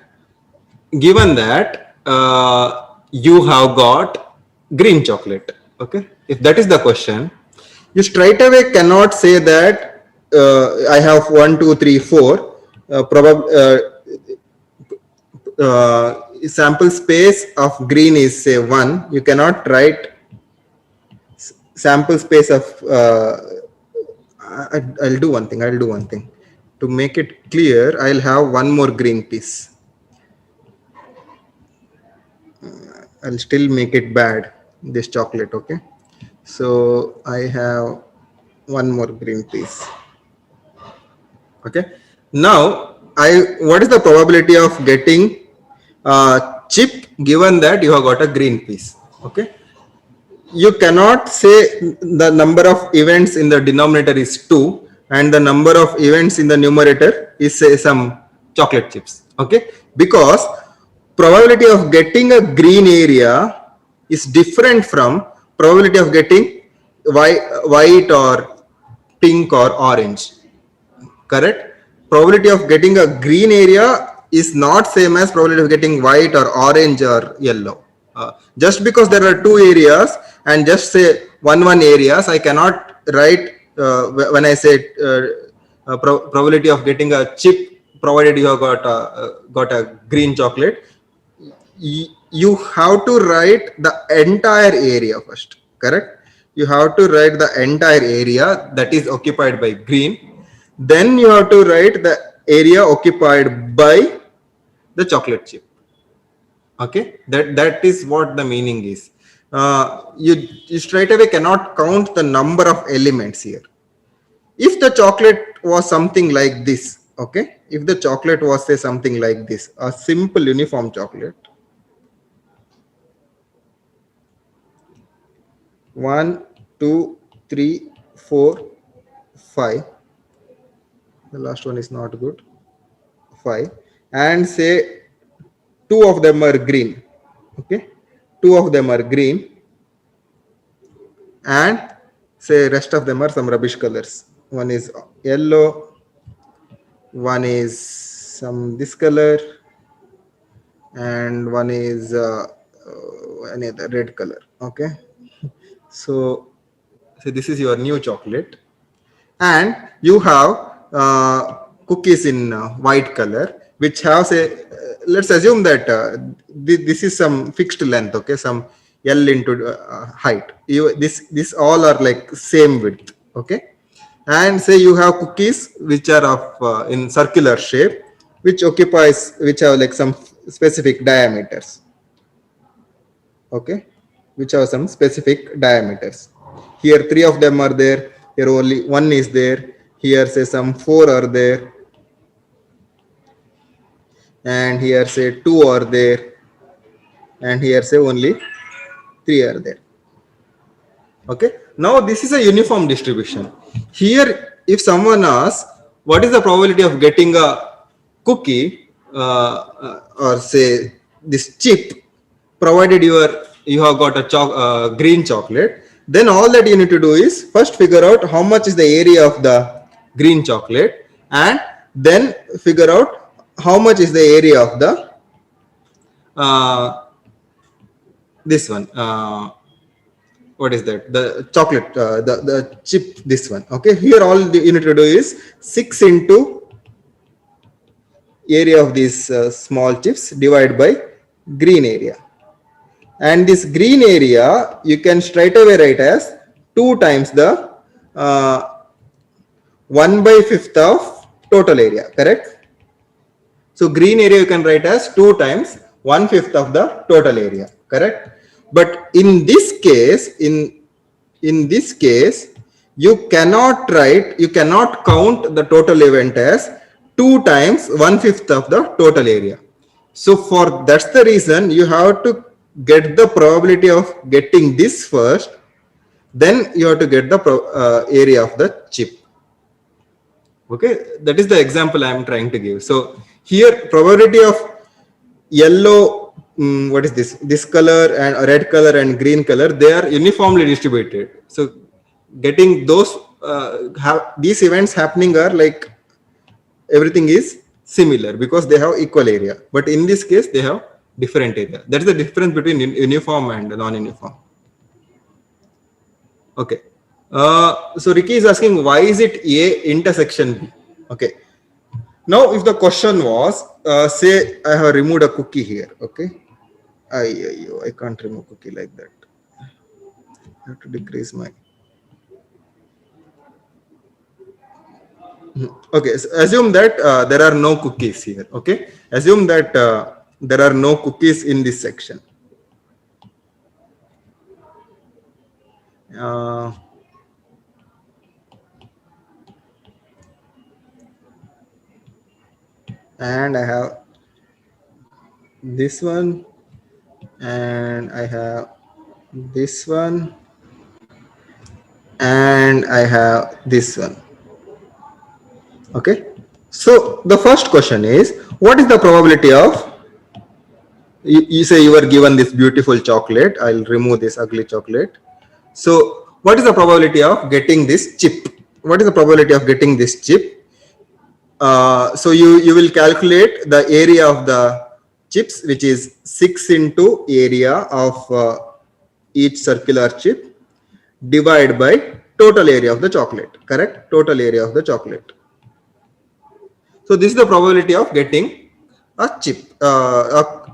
[SPEAKER 1] you have got green chocolate. Okay, if that is the question, you straight away cannot say that I have 1 2 3 4 sample space of green is say 1. You cannot write sample space of I'll do one thing to make it clear. I'll have one more green piece. I'll still make it bad, this chocolate. Okay, so I have one more green piece. Okay, now what is the probability of getting chip given that you have got a green piece? Okay, you cannot say the number of events in the denominator is 2 and the number of events in the numerator is say some chocolate chips. Okay, because probability of getting a green area is different from probability of getting white or pink or orange. Correct? Probability of getting a green area is not same as probability of getting white or orange or yellow. Just because there are two areas and just say one areas, I cannot write when I say probability of getting a chip provided you have got a green chocolate. You have to write the entire area first. Correct? You have to write the entire area that is occupied by green, then you have to write the area occupied by the chocolate chip. Okay, that is what the meaning is. You straight away cannot count the number of elements here. If the chocolate was something like this, okay, if the chocolate was say something like this, a simple uniform chocolate, 1 2 3 4 5, the last one is not good, 5, and say two of them are green. Okay, two of them are green and say rest of them are some rubbish colors. One is yellow, one is some this color, and one is any other red color. Okay, so this is your new chocolate, and you have cookies in white color which have say let's assume that this is some fixed length. Okay, some L into height. This all are like same width. Okay, and say you have cookies which are of in circular shape, which have like some specific diameters. Okay, which have some specific diameters. Here three of them are there, here only one is there, here say some four are there, and here say two are there, and here say only three are there. Okay, now this is a uniform distribution. Here if someone asks what is the probability of getting a cookie or say this chip, provided you have got a green chocolate, then all that you need to do is first figure out how much is the area of the green chocolate, and then figure out how much is the area of the uh, this one, what is that, the chocolate, the chip, this one. Okay, here all you need to do is 6 into area of these small chips divided by green area, and this green area you can straight away write as 2 times the uh, 1 by 5th of total area. Correct? So green area you can write as 2 times 1/5 of the total area. Correct? But in this case, in this case, you cannot count the total event as 2 times 1/5 of the total area. So for that's the reason you have to get the probability of getting this first, then you have to get the area of the chip. Okay, that is the example I am trying to give. So here probability of yellow, what is this color and red color and green color, they are uniformly distributed. So getting those these events happening are like everything is similar because they have equal area, but in this case they have different area. That is the difference between uniform and non-uniform. Okay, so Ricky is asking why is it A intersection B. Okay, now if the question was say I have removed a cookie here. Okay, I can't remove cookie like that. I have to decrease my. Okay, so assume that there are no cookies here. Okay, assume that there are no cookies in this section. Uh, and I have this one, and I have this one, and I have this one. Okay. So the first question is, what is the probability of, you say you were given this beautiful chocolate. I'll remove this ugly chocolate. So what is the probability of getting this chip? What is the probability of getting this chip? So you will calculate the area of the chips, which is 6 into area of each circular chip, divide by total area of the chocolate. Correct? Total area of the chocolate. So this is the probability of getting a chip,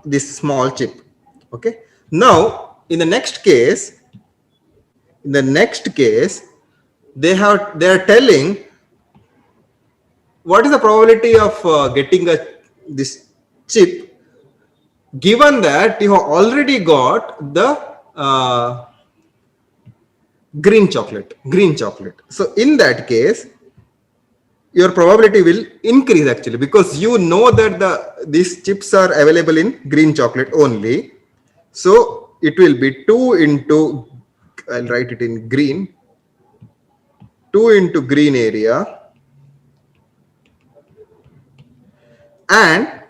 [SPEAKER 1] this small chip. Okay. Now in the next case, they are telling what is the probability of getting a this chip, given that you have already got the green chocolate. So in that case, your probability will increase actually, because you know that these chips are available in green chocolate only. So it will be 2 into, I'll write it in green, 2 into green area, and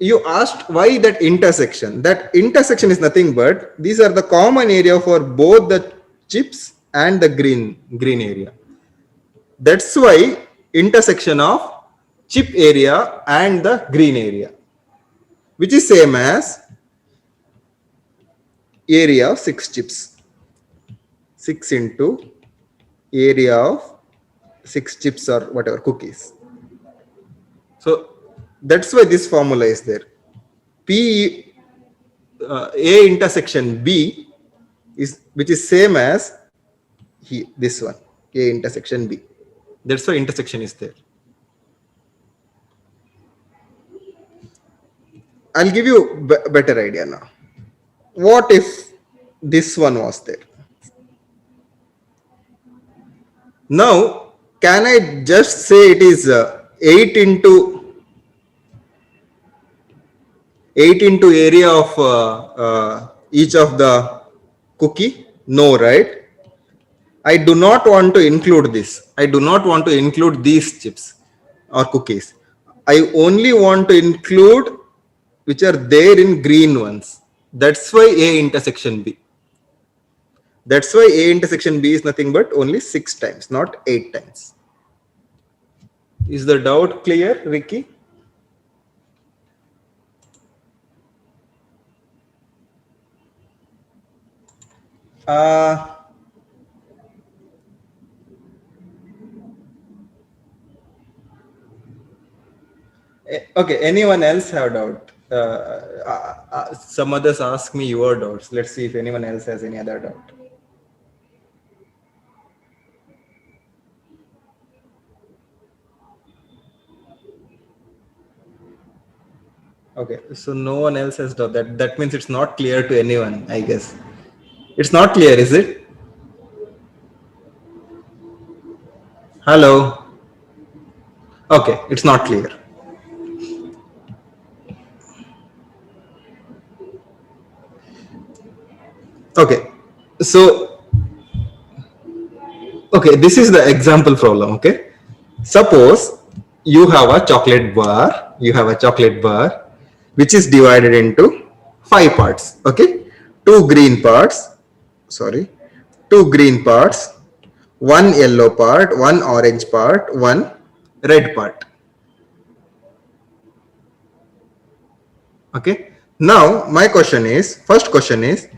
[SPEAKER 1] you asked why that intersection. That intersection is nothing but these are the common area for both the chips and the green area. That's why intersection of chip area and the green area, which is same as area of 6 chips. 6 into area of 6 chips or whatever cookies. So that's why this formula is there. P A intersection B is, which is same as this one, A intersection B. That's why intersection is there. I'll give you better idea now. What if this one was there? Now, can I just say it is 8 into area of each of the cookie? No, right? I do not want to include this. I do not want to include these chips or cookies. I only want to include which are there in green ones. That's why A intersection B. That's why A intersection B is nothing but only 6 times, not 8 times. Is the doubt clear, Ricky? Uh, okay, anyone else have doubt? Some others ask me your doubts. Let's see if anyone else has any other doubt. Okay, so no one else has doubt. That means it's not clear to anyone, I guess. It's not clear, is it? Hello. Okay, it's not clear. Okay, so okay, this is the example problem. Okay, suppose you have a chocolate bar. You have a chocolate bar, which is divided into 5 parts. Okay, 2 green parts. Sorry, 2 green parts, 1 yellow part, 1 orange part, 1 red part. Okay. Now my question is, first question is,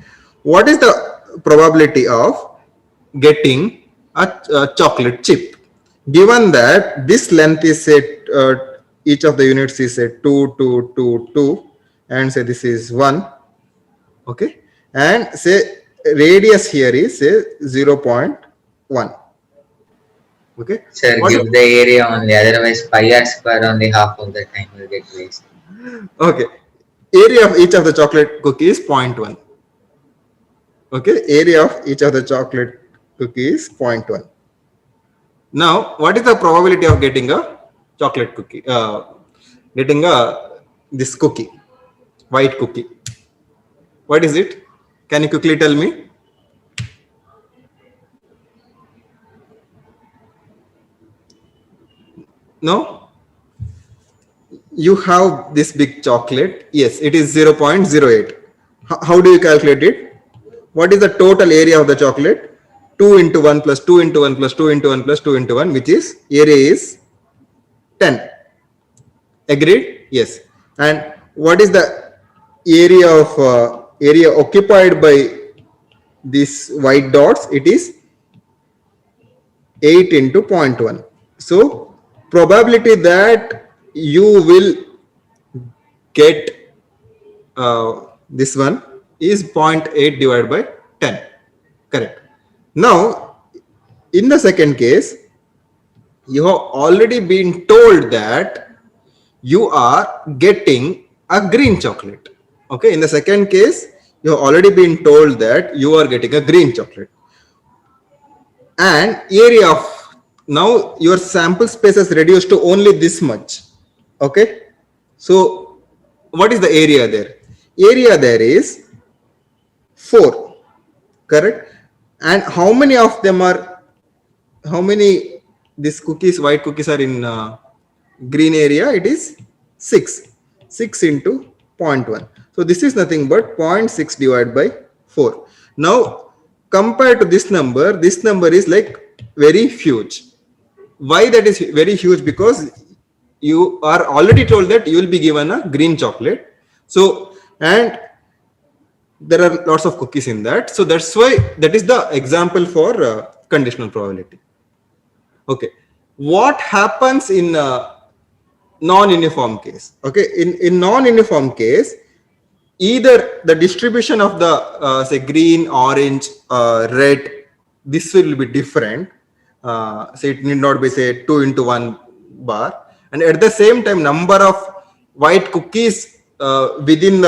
[SPEAKER 1] what is the probability of getting a chocolate chip, given that this length is say each of the units is say 2 2 2 2, and say this is 1. Okay, and say radius here is say 0.1. Okay,
[SPEAKER 2] Sir,
[SPEAKER 1] what?
[SPEAKER 2] give the area only. Otherwise, pi r square only half of the time will get wasted.
[SPEAKER 1] Okay, area of each of the chocolate cookie is 0.1. Okay, area of each of the chocolate cookie is 0.1. Now, what is the probability of getting a chocolate cookie? Getting a this cookie, white cookie. What is it? Can you quickly tell me? No? You have this big chocolate. Yes, it is 0.08. How do you calculate it? What is the total area of the chocolate? 2 into 1 plus 2 into 1 plus 2 into 1 plus 2 into 1, which is area is 10. Agreed? Yes. And what is the area occupied by these white dots? It is 8 into 0.1. So probability that you will get this one is 0.8 divided by 10. Correct. Now, in the second case, you have already been told that you are getting a green chocolate. Okay, in the second case, you have already been told that you are getting a green chocolate. And area of now your sample space is reduced to only this much. Okay, so what is the area there? Area there is 4, correct? And how many of them are, how many these cookies, white cookies are in green area? It is 6 into zero point 0.1. So this is nothing but 0.6 divided by 4. Now compared to this number is like very huge. Why that is very huge? Because you are already told that you will be given a green chocolate. So, and there are lots of cookies in that. So that's why that is the example for conditional probability. Okay. What happens in non-uniform case? Okay. In non-uniform case, either the distribution of the say green, orange, red, this will be different. Say it need not be say 2 into 1 bar, and at the same time number of white cookies uh, within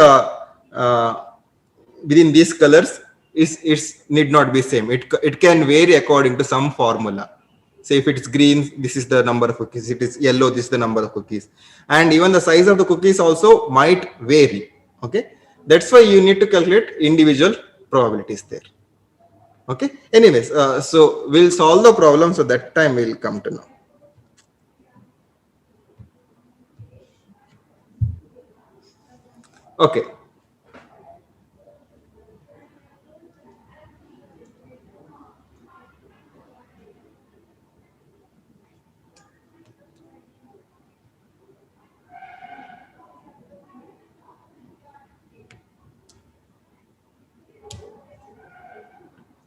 [SPEAKER 1] these colors is need not be same. It can vary according to some formula. Say if it's green, this is the number of cookies. It is yellow, this is the number of cookies. And even the size of the cookies also might vary. Okay, that's why you need to calculate individual probabilities there. Okay, anyways, so we'll solve the problem, so that time we'll come to know. Okay,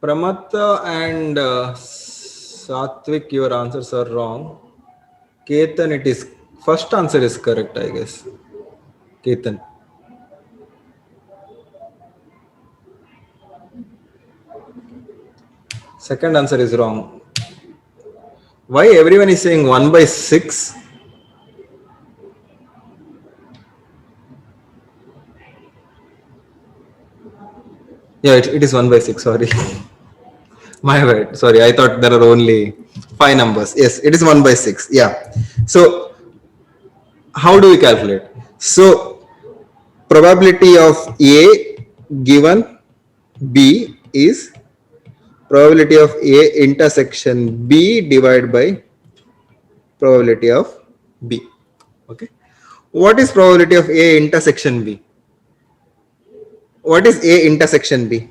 [SPEAKER 1] Pramatha and Satvik, your answers are wrong. Ketan, it is first answer is correct, I guess. Ketan. Second answer is wrong. Why everyone is saying 1 by 6? Yeah, it is 1 by 6. Sorry. My bad. Sorry. I thought there are only 5 numbers. Yes, it is 1 by 6. Yeah. So, how do we calculate? So, probability of A given B is probability of A intersection B divided by probability of B. Okay. What is probability of A intersection B? What is A intersection B?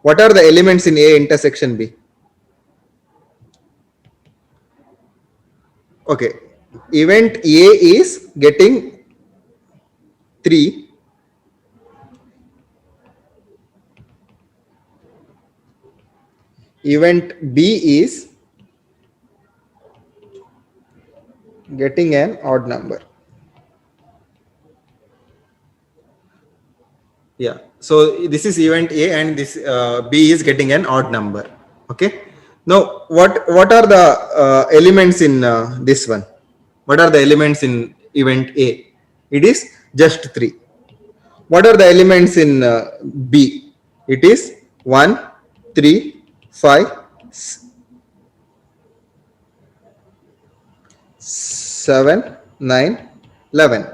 [SPEAKER 1] What are the elements in A intersection B? Okay. Event A is getting 3. Event B is getting an odd number. Yeah. So this is event A and this B is getting an odd number. Okay. Now what are the elements in this one? What are the elements in event A? It is just 3. What are the elements in B? It is 1, 3, 5, 7, 9, 11.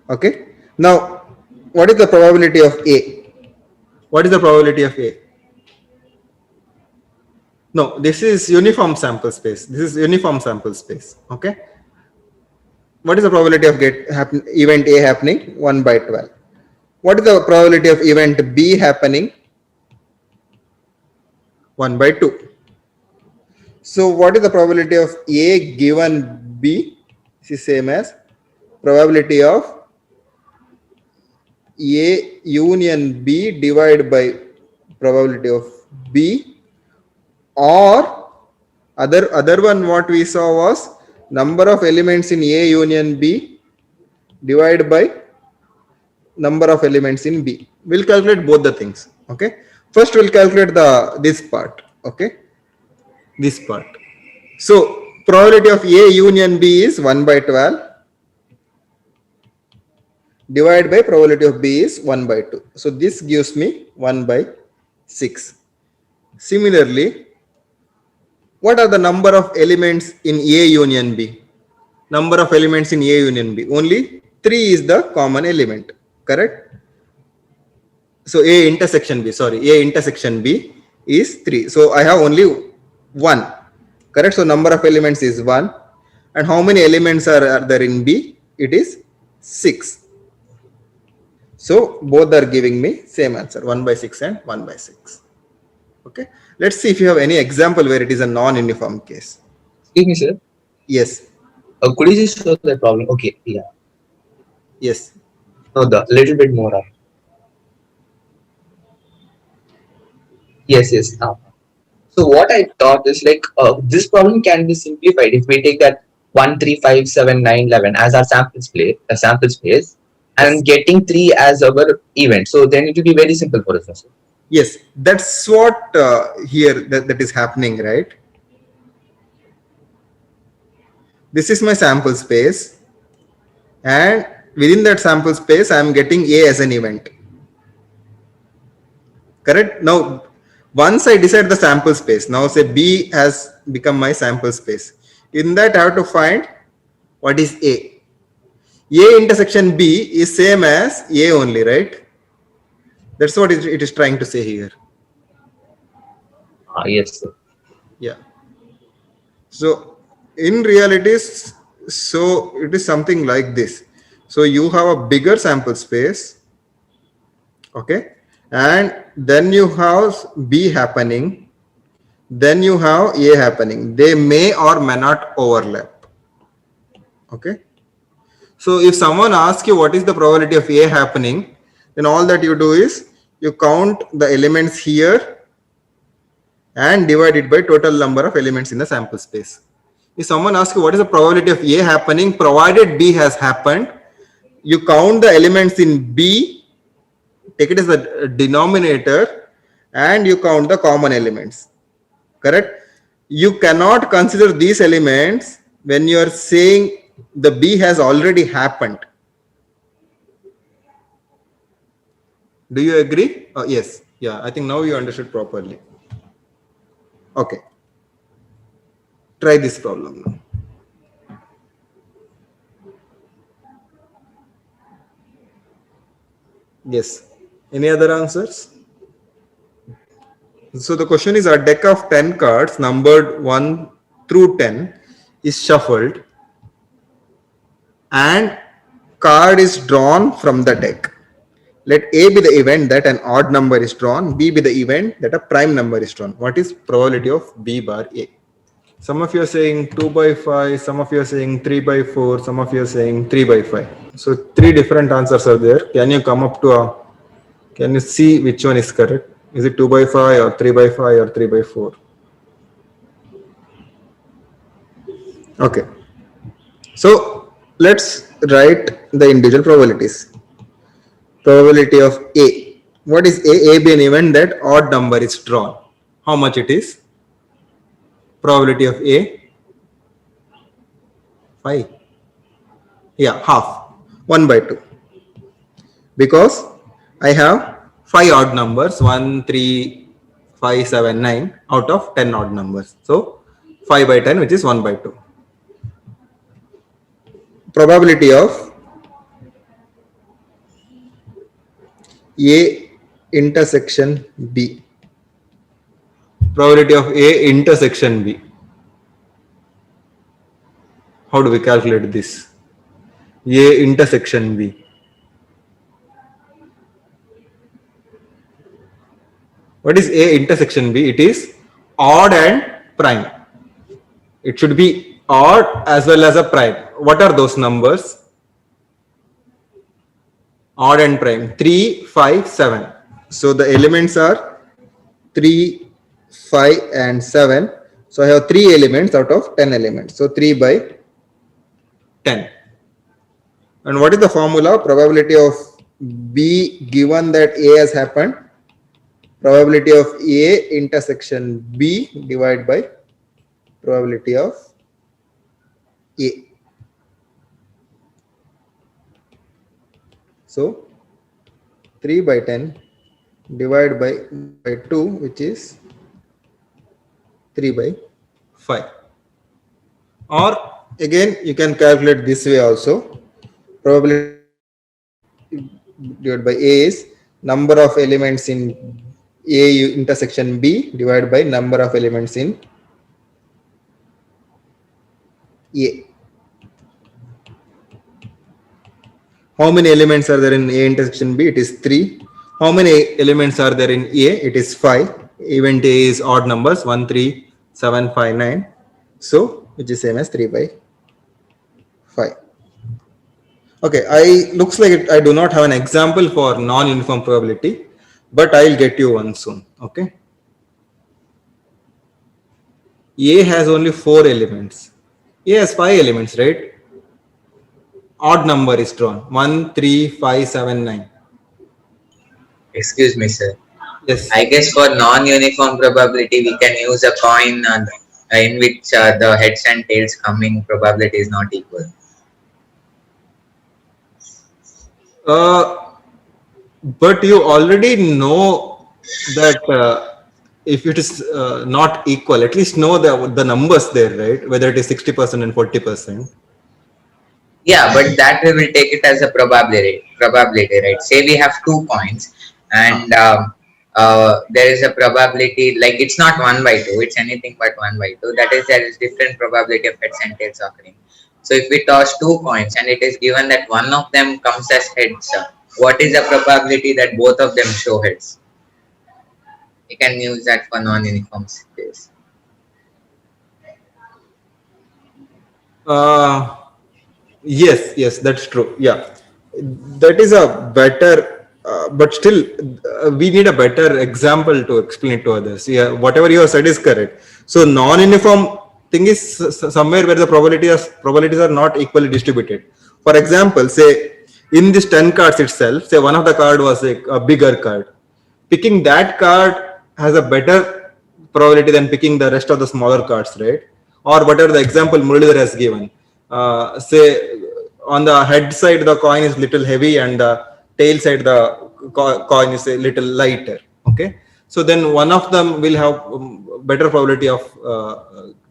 [SPEAKER 1] Okay. Now, what is the probability of A? What is the probability of A? No, this is uniform sample space. This is uniform sample space. Okay. What is the probability of event A happening? 1 by 12. What is the probability of event B happening? 1 by 2. So what is the probability of A given B? This is same as probability of A union B divided by probability of B, or other one what we saw was number of elements in A union B divided by number of elements in B. We'll calculate both the things. Okay. First we'll calculate this part. Okay. This part. So probability of A union B is 1 by 12 divided by probability of B is 1 by 2. So this gives me 1 by 6. Similarly, what are the number of elements in A union B? Number of elements in A union B. Only 3 is the common element. Correct? So A intersection B, sorry, A intersection B is 3. So I have only 1. Correct? So number of elements is 1. And how many elements are there in B? It is 6. So both are giving me same answer, 1 by 6 and 1 by 6. Okay. Let's see if you have any example where it is a non-uniform case.
[SPEAKER 2] Excuse me, sir.
[SPEAKER 1] Yes.
[SPEAKER 2] Could you just show the problem? Okay, yeah.
[SPEAKER 1] Yes.
[SPEAKER 2] No, the little bit more up. Yes, yes. So what I thought is like this problem can be simplified if we take that 1, 3, 5, 7, 9, 11 as our sample space, and
[SPEAKER 1] Yes.
[SPEAKER 2] getting 3 as our event. So then it will be very simple for us.
[SPEAKER 1] Yes. That's what here that is happening, right? This is my sample space, and within that sample space I am getting A as an event. Correct? Now once I decide the sample space, now say B has become my sample space. In that I have to find what is A. A intersection B is same as A only, right? That's what it is trying to say here.
[SPEAKER 2] Yes, sir.
[SPEAKER 1] Yeah. So in reality, so it is something like this. So you have a bigger sample space, okay, and then you have B happening, then you have A happening. They may or may not overlap. Okay. So if someone asks you what is the probability of A happening, then all that you do is you count the elements here and divide it by total number of elements in the sample space. If someone asks you what is the probability of A happening provided B has happened, you count the elements in B, take it as the denominator, and you count the common elements. Correct? You cannot consider these elements when you are saying the B has already happened. Do you agree? Yes. Yeah, I think now you understood properly. Okay. Try this problem now. Yes. Any other answers? So the question is, a deck of 10 cards numbered 1 through 10 is shuffled and card is drawn from the deck. Let A be the event that an odd number is drawn, B be the event that a prime number is drawn. What is probability of B bar A? Some of you are saying 2 by 5, some of you are saying 3 by 4, some of you are saying 3 by 5. So 3 different answers are there. Can you come up to can you see which one is correct? Is it 2 by 5 or 3 by 5 or 3 by 4? Okay. So let's write the individual probabilities. Probability of A. What is A? A be an event that odd number is drawn. How much it is? Probability of A? 5. Yeah, half. 1 by 2. Because I have 5 odd numbers, 1, 3, 5, 7, 9 out of 10 odd numbers. So 5 by 10, which is 1 by 2. Probability of A intersection B. Probability of A intersection B. How do we calculate this? A intersection B. What is A intersection B? It is odd and prime. It should be odd as well as a prime. What are those numbers? Odd and prime. 3, 5, 7. So the elements are 3, 5 and 7. So I have 3 elements out of 10 elements. So 3 by 10. And what is the formula? Probability of B given that A has happened. Probability of A intersection B divided by probability of A. So 3 by 10 divided by 2, which is 3 by 5. Or again, you can calculate this way also. Probability divided by A is number of elements in A intersection B divided by number of elements in A. How many elements are there in A intersection B? It is 3. How many elements are there in A? It is 5. Event A is odd numbers 1, 3, 7, 5, 9. So, which is same as 3 by 5. Okay, I looks like I do not have an example for non-uniform probability, but I'll get you one soon. Okay. A has only 4 elements. A has 5 elements, right? Odd number is drawn 1, 3, 5, 7, 9.
[SPEAKER 2] Excuse me, sir.
[SPEAKER 1] Yes.
[SPEAKER 2] I guess for non-uniform probability, we can use a coin in which the heads and tails coming probability is not equal.
[SPEAKER 1] But you already know that if it is not equal, at least know the numbers there, right? Whether it is 60% and 40%.
[SPEAKER 2] Yeah, but that we will take it as a probability, right? Say we have 2 coins, and there is a probability, like it's not 1 by 2, it's anything but 1 by 2. That is, there is different probability of heads and tails occurring. So if we toss 2 coins and it is given that one of them comes as heads, what is the probability that both of them show heads? We can use that for non-uniform case.
[SPEAKER 1] Uh, yes, that's true. Yeah, that is a better, but still, we need a better example to explain it to others. Yeah, whatever you have said is correct. So non-uniform thing is somewhere where the probabilities are not equally distributed. For example, say in this 10 cards itself, say one of the card was a bigger card. Picking that card has a better probability than picking the rest of the smaller cards, right? Or whatever the example Muralidhar has given. Say on the head side the coin is little heavy and the tail side the coin is a little lighter. Okay, so then one of them will have better probability of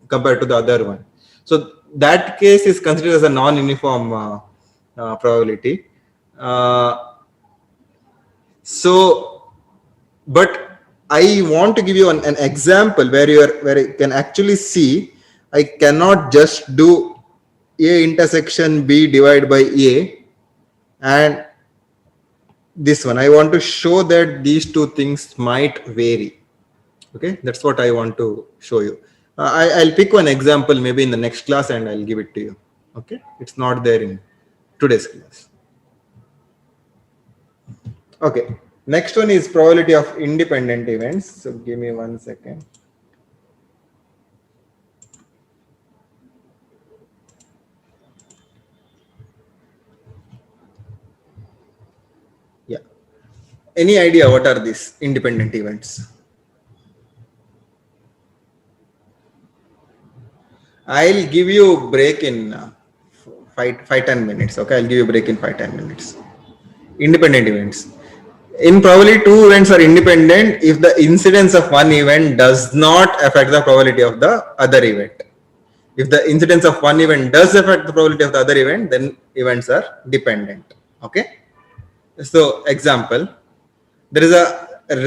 [SPEAKER 1] compared to the other one. So that case is considered as a non-uniform probability. So, but I want to give you an example where you can actually see I cannot just do A intersection B divided by A and this one. I want to show that these two things might vary. Okay, that's what I want to show you. I'll pick one example maybe in the next class and I'll give it to you. Okay, it's not there in today's class. Okay, next one is probability of independent events. So give me 1 second. Yeah. Any idea what are these independent events? I'll give you break in 5-10 minutes. Okay, I'll give you a break in 5-10 minutes. Independent events. In probability, two events are independent if the incidence of one event does not affect the probability of the other event. If the incidence of one event does affect the probability of the other event, then events are dependent. Okay. So example, there is a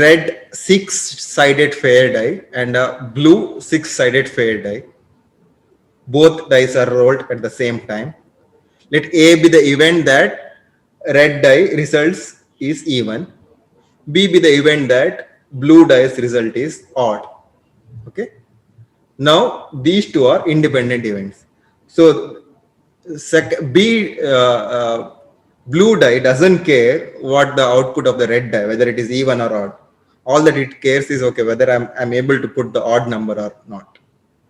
[SPEAKER 1] red six-sided fair die and a blue six-sided fair die. Both dice are rolled at the same time. Let A be the event that red die results is even. B be the event that blue dice result is odd. Okay. Now these two are independent events. So B blue die doesn't care what the output of the red die, whether it is even or odd. All that it cares is okay whether I'm able to put the odd number or not.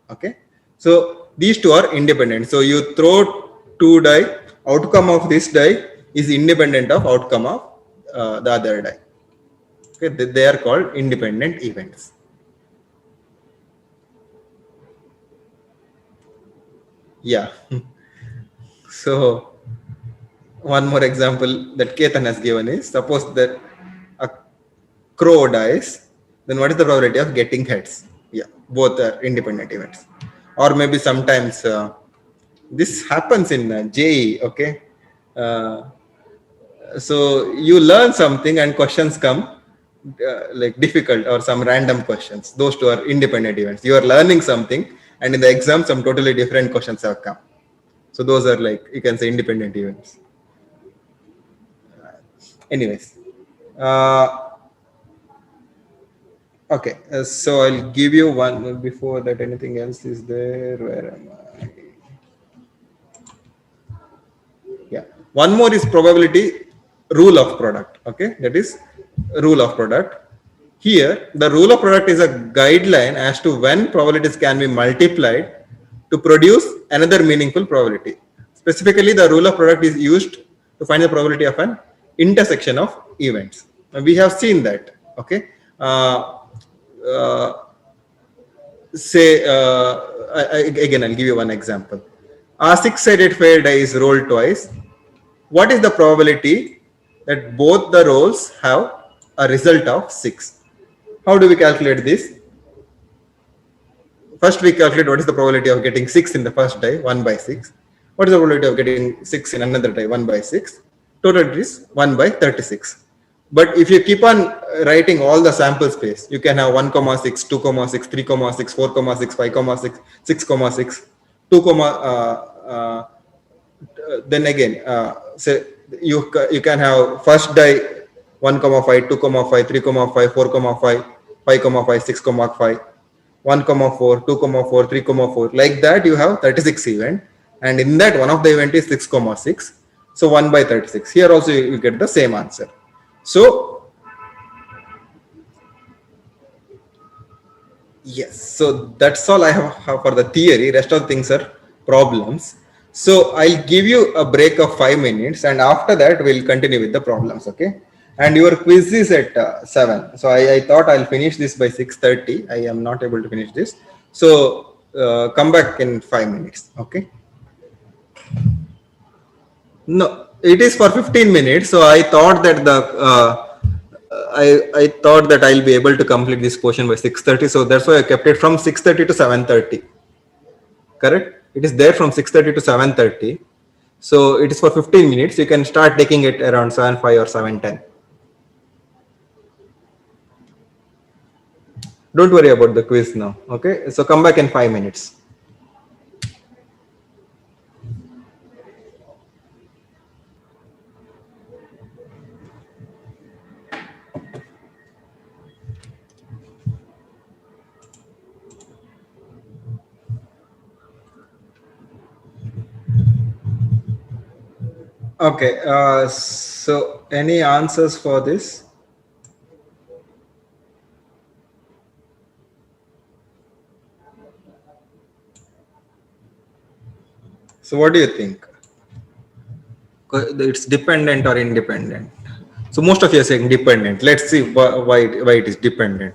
[SPEAKER 1] Okay. So these two are independent. So you throw two die, outcome of this die is independent of outcome of the other die. Okay, they are called independent events. Yeah. So one more example that Ketan has given is, suppose that a crow dies, then what is the probability of getting heads? Yeah, both are independent events. Or maybe sometimes this happens in JE. Okay. Uh, so you learn something and questions come like difficult or some random questions. Those two are independent events. You are learning something and in the exam some totally different questions have come. So those are like, you can say, independent events. Anyways, uh, okay, so I'll give you one before that. Anything else is there? Where am I? Yeah, one more is probability rule of product. Okay, that is rule of product. Here the rule of product is a guideline as to when probabilities can be multiplied to produce another meaningful probability. Specifically, the rule of product is used to find the probability of an intersection of events, and we have seen that. Okay. Uh, Say again, I'll give you one example. A six-sided fair die is rolled twice. What is the probability that both the rolls have a result of 6? How do we calculate this? First, we calculate what is the probability of getting 6 in the first die, 1 by 6. What is the probability of getting 6 in another die, 1 by 6? Total is 1 by 36. But if you keep on writing all the sample space, you can have 1, 6, 2, 6, 3, 6, 4, 6, 5, 6, 6, 6, 2, then again, say you can have first die 1, 5, 2, 5, 3, 5, 4, 5, 5, 5, 6, 5, 1, 4, 2, 4, 3, 4. Like that, you have 36 event, and in that one of the event is 6, 6. So 1 by 36. Here also you get the same answer. So yes, so that's all I have for the theory. Rest of the things are problems. So I'll give you a break of 5 minutes, and after that we'll continue with the problems. Okay. And your quiz is at 7. So I thought I'll finish this by 6:30. I am not able to finish this. So come back in 5 minutes. Okay. No, it is for 15 minutes. So I thought that I thought that I'll be able to complete this portion by 6:30. So that's why I kept it from 6:30 to 7:30. Correct? It is there from 6:30 to 7:30. So it is for 15 minutes. You can start taking it around 7:05 or 7:10. Don't worry about the quiz now. Okay. So come back in 5 minutes. Okay. So any answers for this? So what do you think? It's dependent or independent? So most of you are saying dependent. Let's see why it is dependent.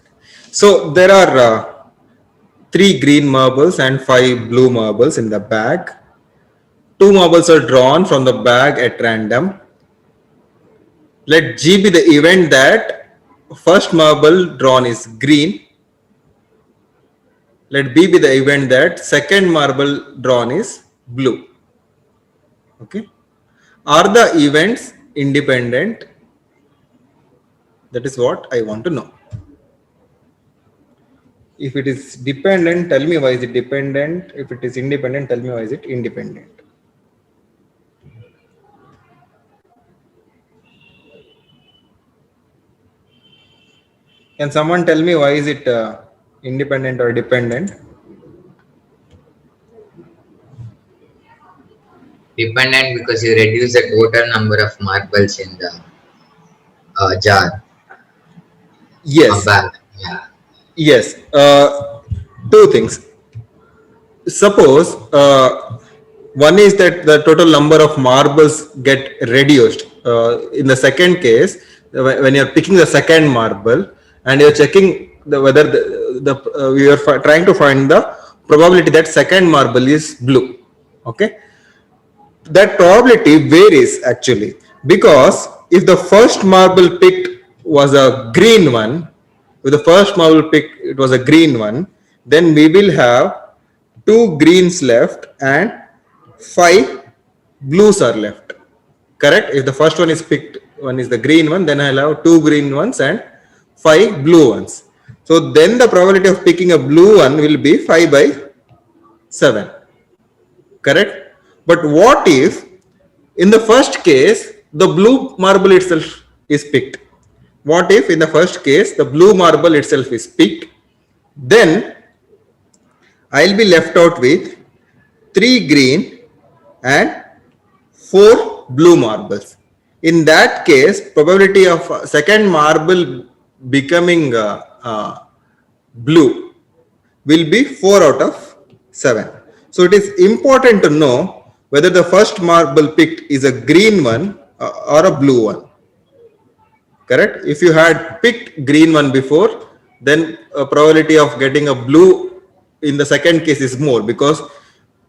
[SPEAKER 1] So there are 3 green marbles and 5 blue marbles in the bag. 2 marbles are drawn from the bag at random. Let G be the event that first marble drawn is green. Let B be the event that second marble drawn is blue. Okay. Are the events independent? That is what I want to know. If it is dependent, tell me why is it dependent. If it is independent, tell me why is it independent. Can someone tell me why is it independent or dependent?
[SPEAKER 2] Dependent because you reduce the total number of marbles in the jar or
[SPEAKER 1] Yes,
[SPEAKER 2] bag. Yeah.
[SPEAKER 1] yes. Two things. Suppose one is that the total number of marbles get reduced. In the second case, when you're picking the second marble and you're checking whether we are trying to find the probability that second marble is blue. Okay, that probability varies actually, because if the first marble picked was a green one, if the first marble picked it was a green one, then we will have two greens left and five blues are left. Correct? If the first one is picked, one is the green one, then I'll have two green ones and five blue ones. So then the probability of picking a blue one will be 5 by 7. Correct? But what if in the first case the blue marble itself is picked? What if in the first case the blue marble itself is picked? Then I'll be left out with 3 green and 4 blue marbles. In that case, probability of second marble becoming blue will be 4 out of 7. So it is important to know whether the first marble picked is a green one or a blue one. Correct? If you had picked green one before, then a probability of getting a blue in the second case is more, because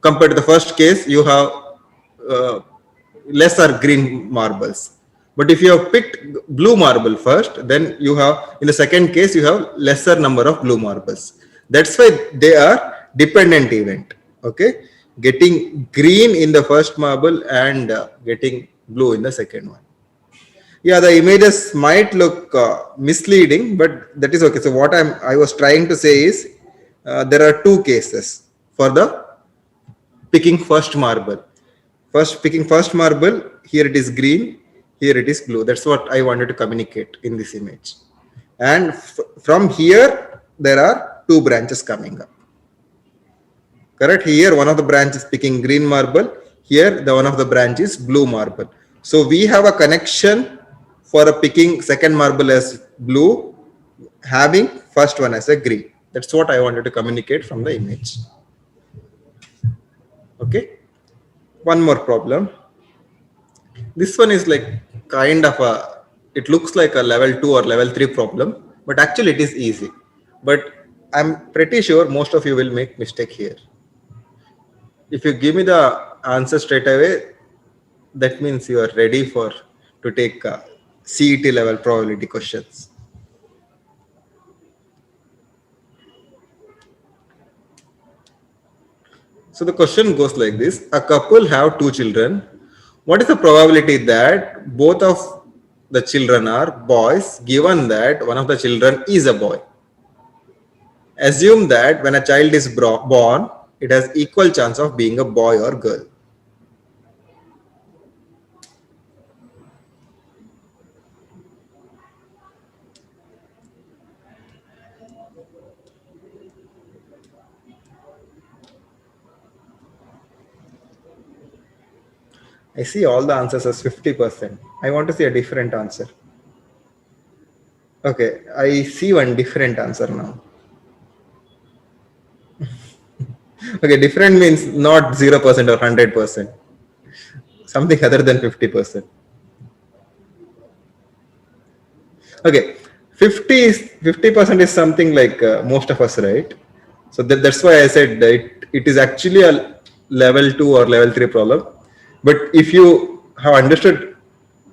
[SPEAKER 1] compared to the first case you have uh, lesser green marbles. But if you have picked blue marble first, then you have, in the second case you have lesser number of blue marbles. That's why they are dependent event. Okay, getting green in the first marble and getting blue in the second one. Yeah, the images might look misleading, but that is okay. So what I was trying to say is there are two cases for the picking first marble. First picking first marble, here it is green, here it is blue. That's what I wanted to communicate in this image. And from here there are two branches coming up. Correct? Here one of the branch is picking green marble, here the one of the branch is blue marble. So we have a connection for a picking second marble as blue, having first one as a green. That's what I wanted to communicate from the image. Okay, one more problem. This one is like kind of a, it looks like a level 2 or level 3 problem, but actually it is easy. But I'm pretty sure most of you will make mistake here. If you give me the answer straight away, that means you are ready for to take CET level probability questions. So the question goes like this: a couple have two children. What is the probability that both of the children are boys, given that one of the children is a boy? Assume that when a child is born, it has equal chance of being a boy or girl. I see all the answers as 50%. I want to see a different answer. Okay, I see one different answer now. Okay, different means not 0% or 100%, something other than 50%. Okay, 50% is something like most of us, right? So that's why I said that it is actually a level 2 or level 3 problem. But if you have understood,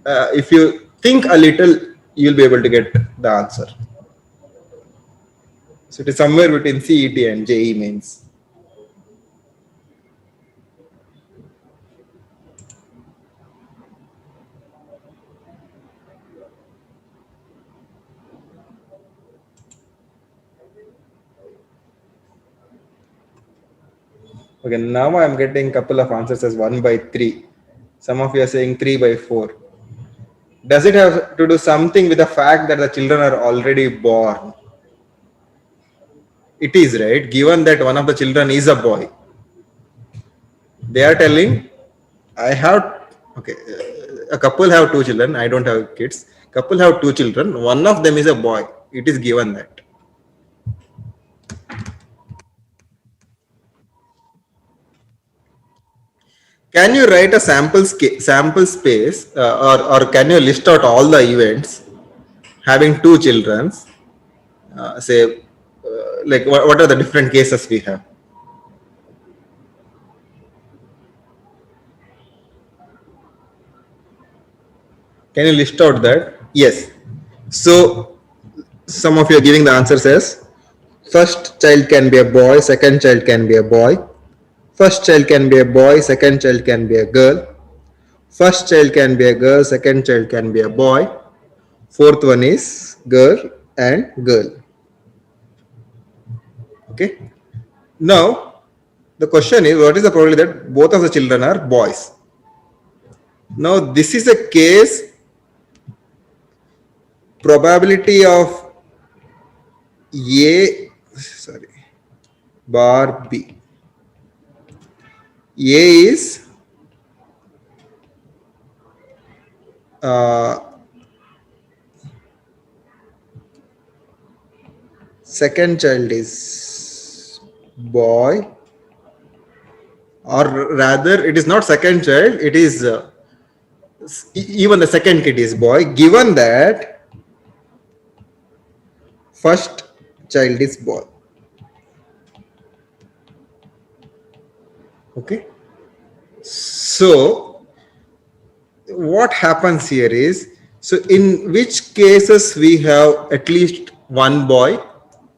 [SPEAKER 1] if you think a little, you'll be able to get the answer. So it is somewhere between CET and JE mains. Okay, now I'm getting couple of answers as 1 by 3. Some of you are saying 3 by 4. Does it have to do something with the fact that the children are already born? It is, right? Given that one of the children is a boy, they are telling, I have, okay, a couple have two children. I don't have kids. Couple have two children. One of them is a boy. It is given that. Can you write a sample space, or can you list out all the events having two children? Say, like what are the different cases we have? Can you list out that? Yes. So some of you are giving the answers as first child can be a boy, second child can be a boy, first child can be a boy, second child can be a girl, first child can be a girl, second child can be a boy, fourth one is girl and girl. Okay. Now the question is, what is the probability that both of the children are boys? Now this is a case probability of A, sorry, bar B. A is uh, second child is boy, or rather it is not second child, it is even the second kid is boy, given that first child is boy. Okay, so what happens here is, so in which cases we have at least one boy?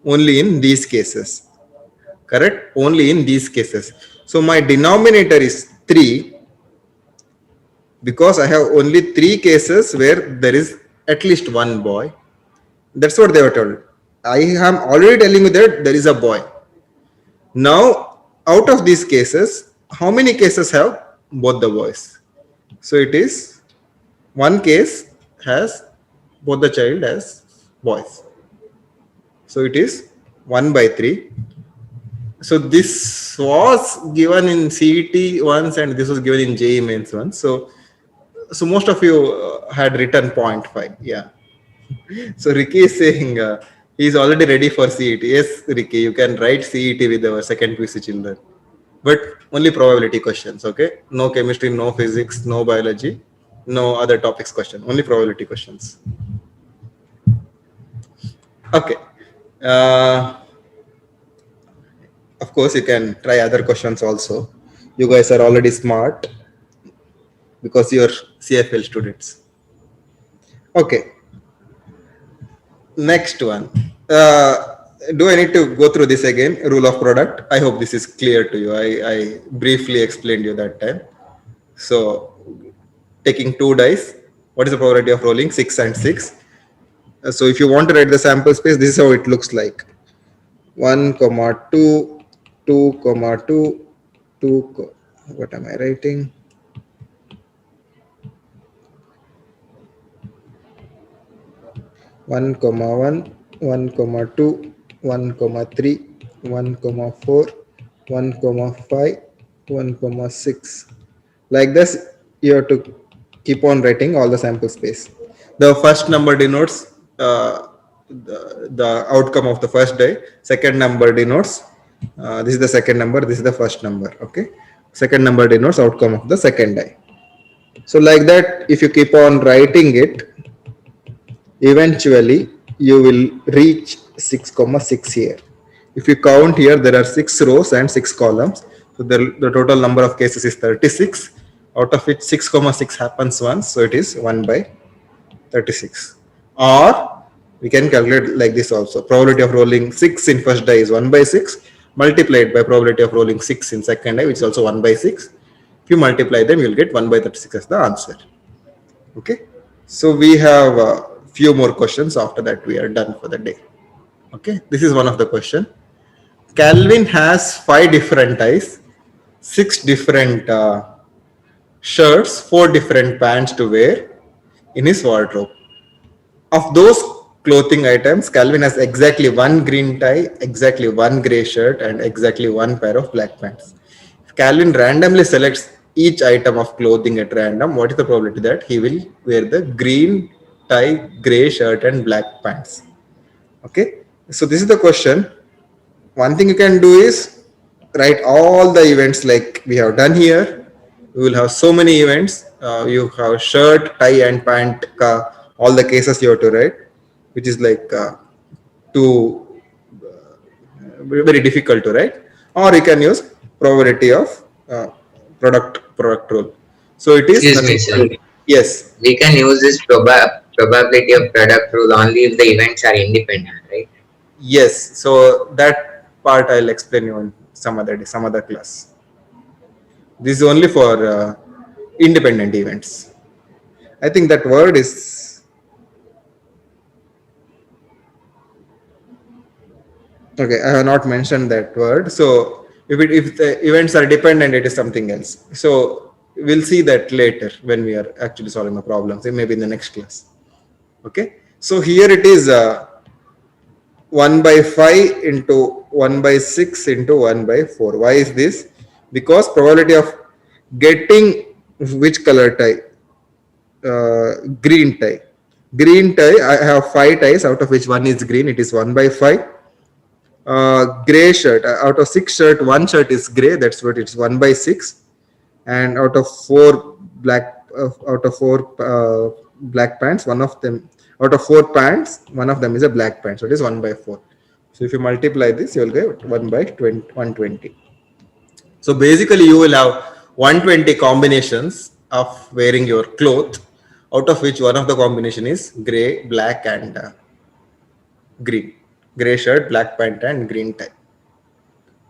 [SPEAKER 1] Only in these cases, correct? Only in these cases. So my denominator is 3, because I have only 3 cases where there is at least one boy. That's what they were told. I am already telling you that there is a boy. Now, out of these cases, how many cases have both the boys? So it is one case has both the child as boys. So it is 1 by 3. So this was given in CET once and this was given in JEE mains once. So most of you had written 0.5. Yeah. So Ricky is saying he's already ready for CET. Yes, Ricky, you can write CET with our second PC children, but only probability questions. Okay, no chemistry, no physics, no biology, no other topics question. Only probability questions. Okay. Uh, of course, you can try other questions also. You guys are already smart because you're CFL students. Okay. Next one. Do I need to go through this again? Rule of product. I hope this is clear to you. I briefly explained you that time. So, taking two dice, what is the probability of rolling? 6 and 6. So, if you want to write the sample space, this is how it looks like. 1, comma 2, 2, comma 2, 2, what am I writing? 1, comma 1, 1, comma 2, 1, comma 3, 1, comma 4, 1, comma 5, 1, comma 6. Like this, you have to keep on writing all the sample space. The first number denotes the outcome of the first die. Second number denotes this is the second number, this is the first number. Okay, second number denotes outcome of the second die. So like that, if you keep on writing it, eventually you will reach 6,6 here. If you count here, there are 6 rows and 6 columns. So the total number of cases is 36, out of which 6,6 happens once. So it is 1 by 36. Or we can calculate like this also. Probability of rolling 6 in first die is 1 by 6 multiplied by probability of rolling 6 in second die, which is also 1 by 6. If you multiply them, you will get 1 by 36 as the answer. Okay. So we have a few more questions. After that, we are done for the day. Okay. This is one of the question. Calvin has 5 different eyes. six different shirts, four different pants to wear in his wardrobe. Of those clothing items, Calvin has exactly one green tie, exactly one gray shirt, and exactly one pair of black pants. If Calvin randomly selects each item of clothing at random, what is the probability that he will wear the green tie, gray shirt, and black pants? Okay, so this is the question. One thing you can do is write all the events like we have done here. We will have so many events. You have shirt, tie, and pant. All the cases you have to write, which is like too very difficult to write. Or you can use probability of uh, product rule. So it is
[SPEAKER 2] Excuse me,
[SPEAKER 1] nothing.
[SPEAKER 2] sir.
[SPEAKER 1] Yes,
[SPEAKER 2] We can use this probability of product rule only if the events are independent, right?
[SPEAKER 1] yes. So that part I'll explain you in some other day, some other class. This is only for independent events. I think that word is okay. I have not mentioned that word. So if the events are dependent, it is something else. So we'll see that later when we are actually solving the problems. Maybe in the next class. Okay. So here it is 1 by 5 into 1 by 6 into 1 by 4. Why is this? Because probability of getting which color tie? Green tie. Green tie, I have 5 ties out of which one is green. It is 1 by 5. Gray shirt, out of 6 shirt, one shirt is gray. That's what it's 1 by 6. And out of 4 black pants, one of them, out of 4 pants, one of them is a black pant. So it is 1 by 4. So if you multiply this, you will get 1 by 20, 120. So basically, you will have 120 combinations of wearing your cloth, out of which one of the combination is gray, black, and green. Gray shirt, black pant, and green tie.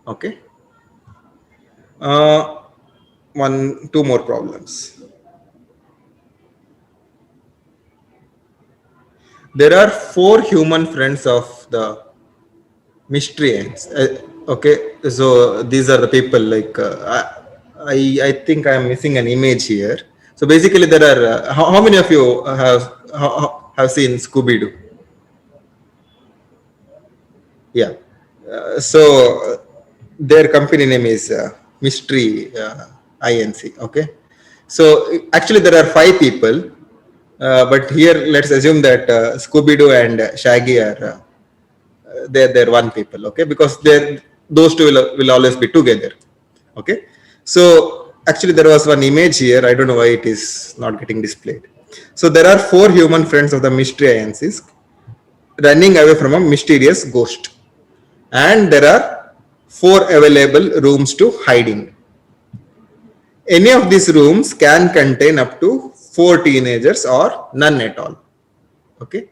[SPEAKER 1] Okay. Uh, two more problems. There are four human friends of the mystery ants. Okay, so these are the people like I think I am missing an image here. So basically, there are how many of you have seen Scooby Doo? Yeah. So their company name is Mystery Inc. Okay. So actually, there are five people, but here let's assume that Scooby Doo and Shaggy are they're one people. Okay, because they're those two will always be together. Okay. So actually, there was one image here. I don't know why it is not getting displayed. So there are four human friends of the Mystery Inc. running away from a mysterious ghost, and there are four available rooms to hide in. Any of these rooms can contain up to four teenagers or none at all. Okay.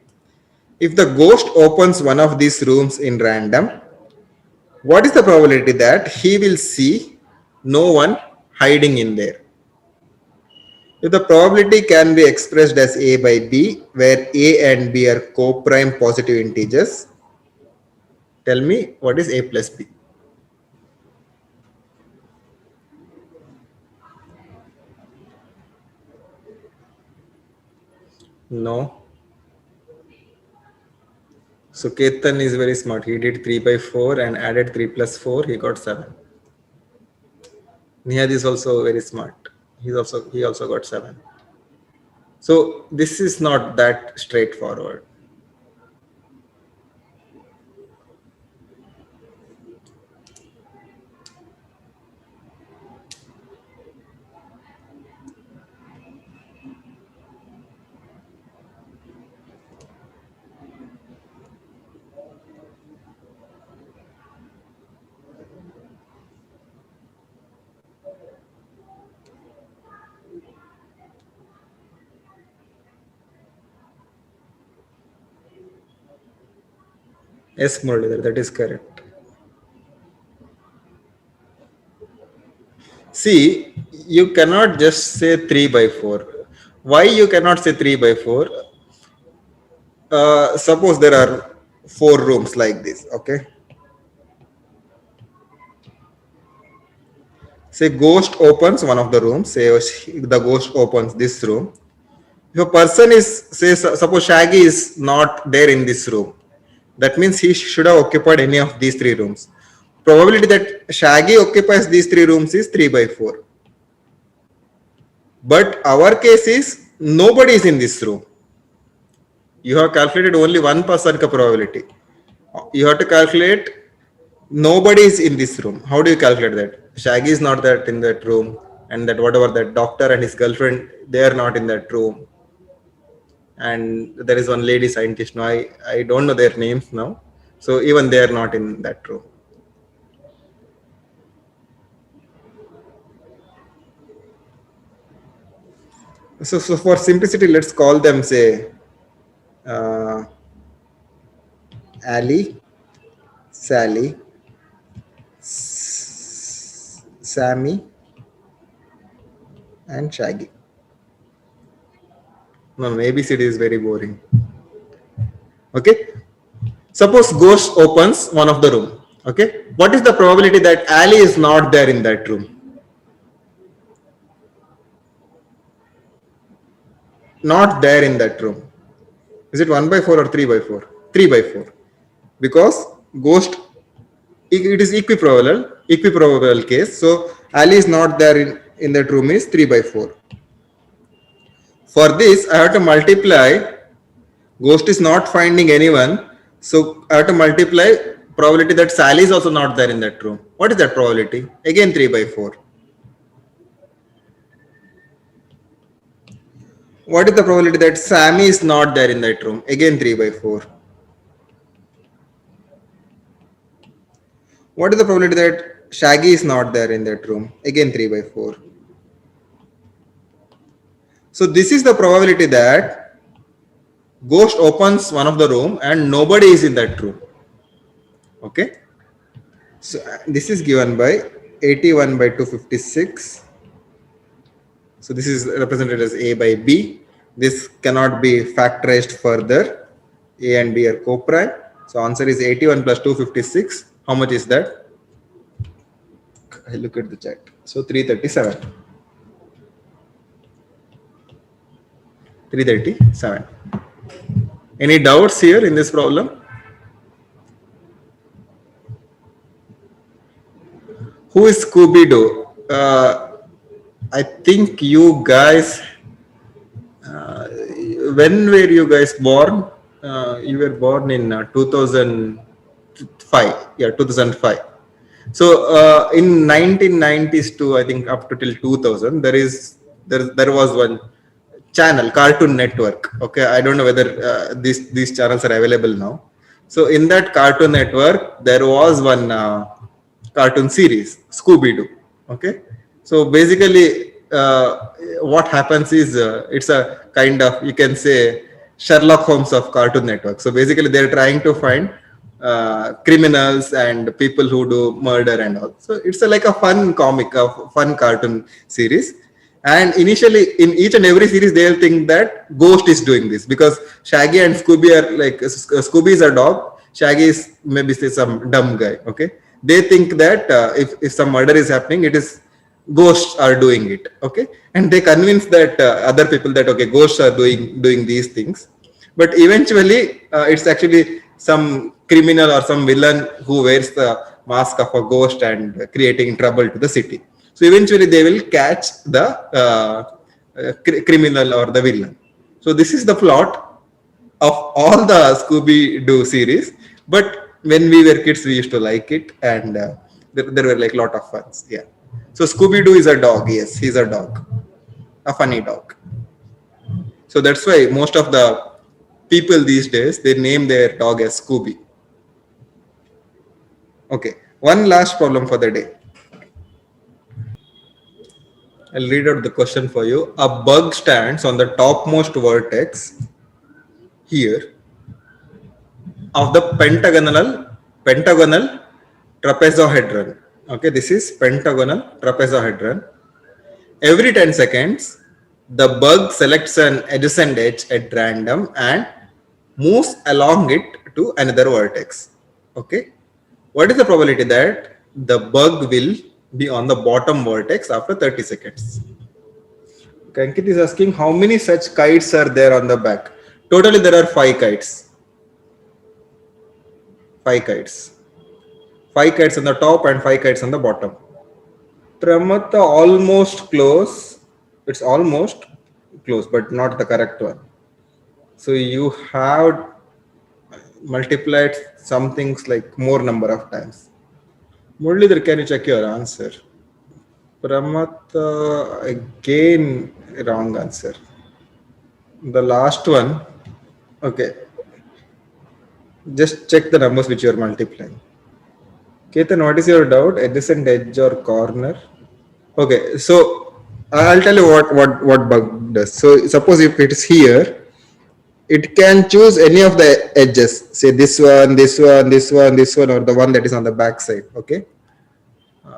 [SPEAKER 1] If the ghost opens one of these rooms in random, what is the probability that he will see no one hiding in there? If the probability can be expressed as A by B, where A and B are co-prime positive integers, tell me what is A plus B? No. So Ketan is very smart. He did 3 by 4 and added 3 plus 4. He got 7. Nihad is also very smart. He also got 7. So this is not that straightforward. Yes, Muralidhar, that is correct. See, you cannot just say 3 by 4. Why you cannot say 3 by 4? Suppose there are 4 rooms like this, okay? Say ghost opens one of the rooms. Say the ghost opens this room. If a person is, say, suppose Shaggy is not there in this room, that means he should have occupied any of these three rooms. Probability that Shaggy occupies these three rooms is 3 by 4. But our case is nobody is in this room. You have calculated only one person probability. You have to calculate nobody is in this room. How do you calculate that? Shaggy is not that in that room, and that whatever that doctor and his girlfriend, they are not in that room. And there is one lady scientist. No, I don't know their names now. So even they are not in that room. So for simplicity, let's call them, say, uh, Ali, Sally, Sammy, and Shaggy. No, no, ABCD is very boring. Okay. Suppose ghost opens one of the room. Okay. What is the probability that Ali is not there in that room? Not there in that room. Is it 1 by 4 or 3 by 4? 3 by 4. Because ghost, it is equiprobable case. So Ali is not there in that room is 3 by 4. For this, I have to multiply. Ghost is not finding anyone. So I have to multiply probability that Sally is also not there in that room. What is that probability? Again 3 by 4. What is the probability that Sammy is not there in that room? Again 3 by 4. What is the probability that Shaggy is not there in that room? Again 3 by 4. So this is the probability that ghost opens one of the room and nobody is in that room. Okay. So this is given by 81 by 256. So this is represented as A by B. This cannot be factorized further. A and B are co-prime. So answer is 81 plus 256. How much is that? I look at the chat. So 337. 337. Any doubts here in this problem? Who is Scooby-Doo? I think you guys, when were you guys born? You were born in 2005. Yeah, 2005. So in 1990s to, I think, up to till 2000, there was one channel, Cartoon Network. Okay, I don't know whether these channels are available now. So in that Cartoon Network, there was one cartoon series, Scooby Doo. Okay, so basically, what happens is it's a kind of, you can say, Sherlock Holmes of Cartoon Network. So basically, they're trying to find criminals and people who do murder and all. So it's like a fun comic, a fun cartoon series. And initially, in each and every series, they'll think that Ghost is doing this, because Shaggy and Scooby are like, Scooby is a dog, Shaggy is maybe say some dumb guy. Okay, they think that if some murder is happening, it is ghosts are doing it. Okay, and they convince that other people that, okay, ghosts are doing these things. But eventually, it's actually some criminal or some villain who wears the mask of a ghost and creating trouble to the city. So eventually they will catch the criminal or the villain. So this is the plot of all the Scooby Doo series. But when we were kids, we used to like it, and there were like a lot of funs. Yeah. So Scooby Doo is a dog. Yes, he's a dog, a funny dog. So that's why most of the people these days, they name their dog as Scooby. Okay, one last problem for the day. I'll read out the question for you. A bug stands on the topmost vertex here of the pentagonal trapezohedron. Okay, this is pentagonal trapezohedron. Every 10 seconds, the bug selects an adjacent edge at random and moves along it to another vertex. Okay, what is the probability that the bug will be on the bottom vertex after 30 seconds. Kankit is asking how many such kites are there on the back. Totally there are 5 kites. 5 kites. 5 kites on the top and 5 kites on the bottom. Pramata almost close. It's almost close, but not the correct one. So you have multiplied some things like more number of times. Muralidhar, can you check your answer? Pramata again wrong answer. The last one. Okay, just check the numbers which you are multiplying. Ketan, what is your doubt? Adjacent edge or corner? Okay, so I'll tell you what bug does. So suppose if it is here, it can choose any of the edges. Say this one, this one, this one, this one, or the one that is on the back side. Okay.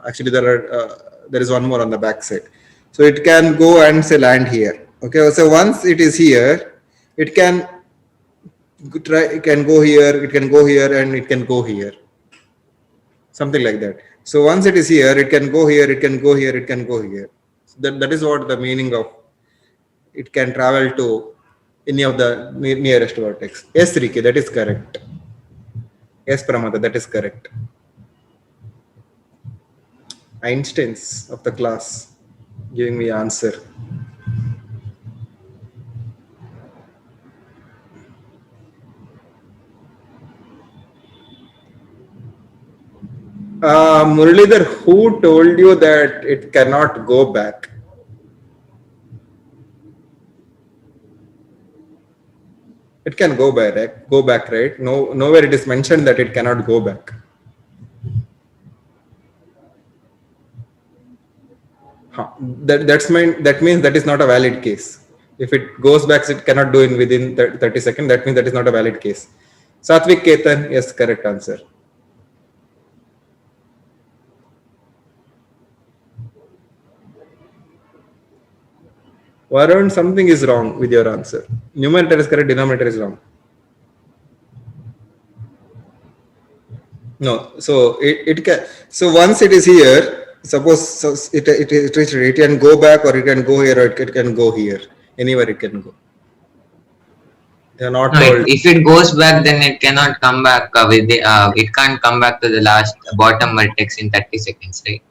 [SPEAKER 1] Actually, there is one more on the back side. So it can go and say land here. Okay. So once it is here, it can try. It can go here. It can go here, and it can go here. Something like that. So once it is here, it can go here. It can go here. It can go here. So that is what the meaning of it can travel to any of the nearest vertex. Yes, Riki, that is correct. Yes, Pramada, that is correct. Einsteins of the class giving me answer. Muralidhar, who told you that it cannot go back? It can go back, right? No, nowhere it is mentioned that it cannot go back. Huh. That means that is not a valid case. If it goes back, it cannot do it within 30 seconds. That means that is not a valid case. Satvik Ketan, yes, correct answer. Varun, something is wrong with your answer. Numerator is correct, denominator is wrong. No, so it can. So once it is here, suppose so it can go back or it can go here or it can go here. Anywhere it can go. They are not
[SPEAKER 2] No,
[SPEAKER 1] told.
[SPEAKER 2] if it goes back, then it cannot come back it can't come back to the last bottom vertex in 30 seconds, right?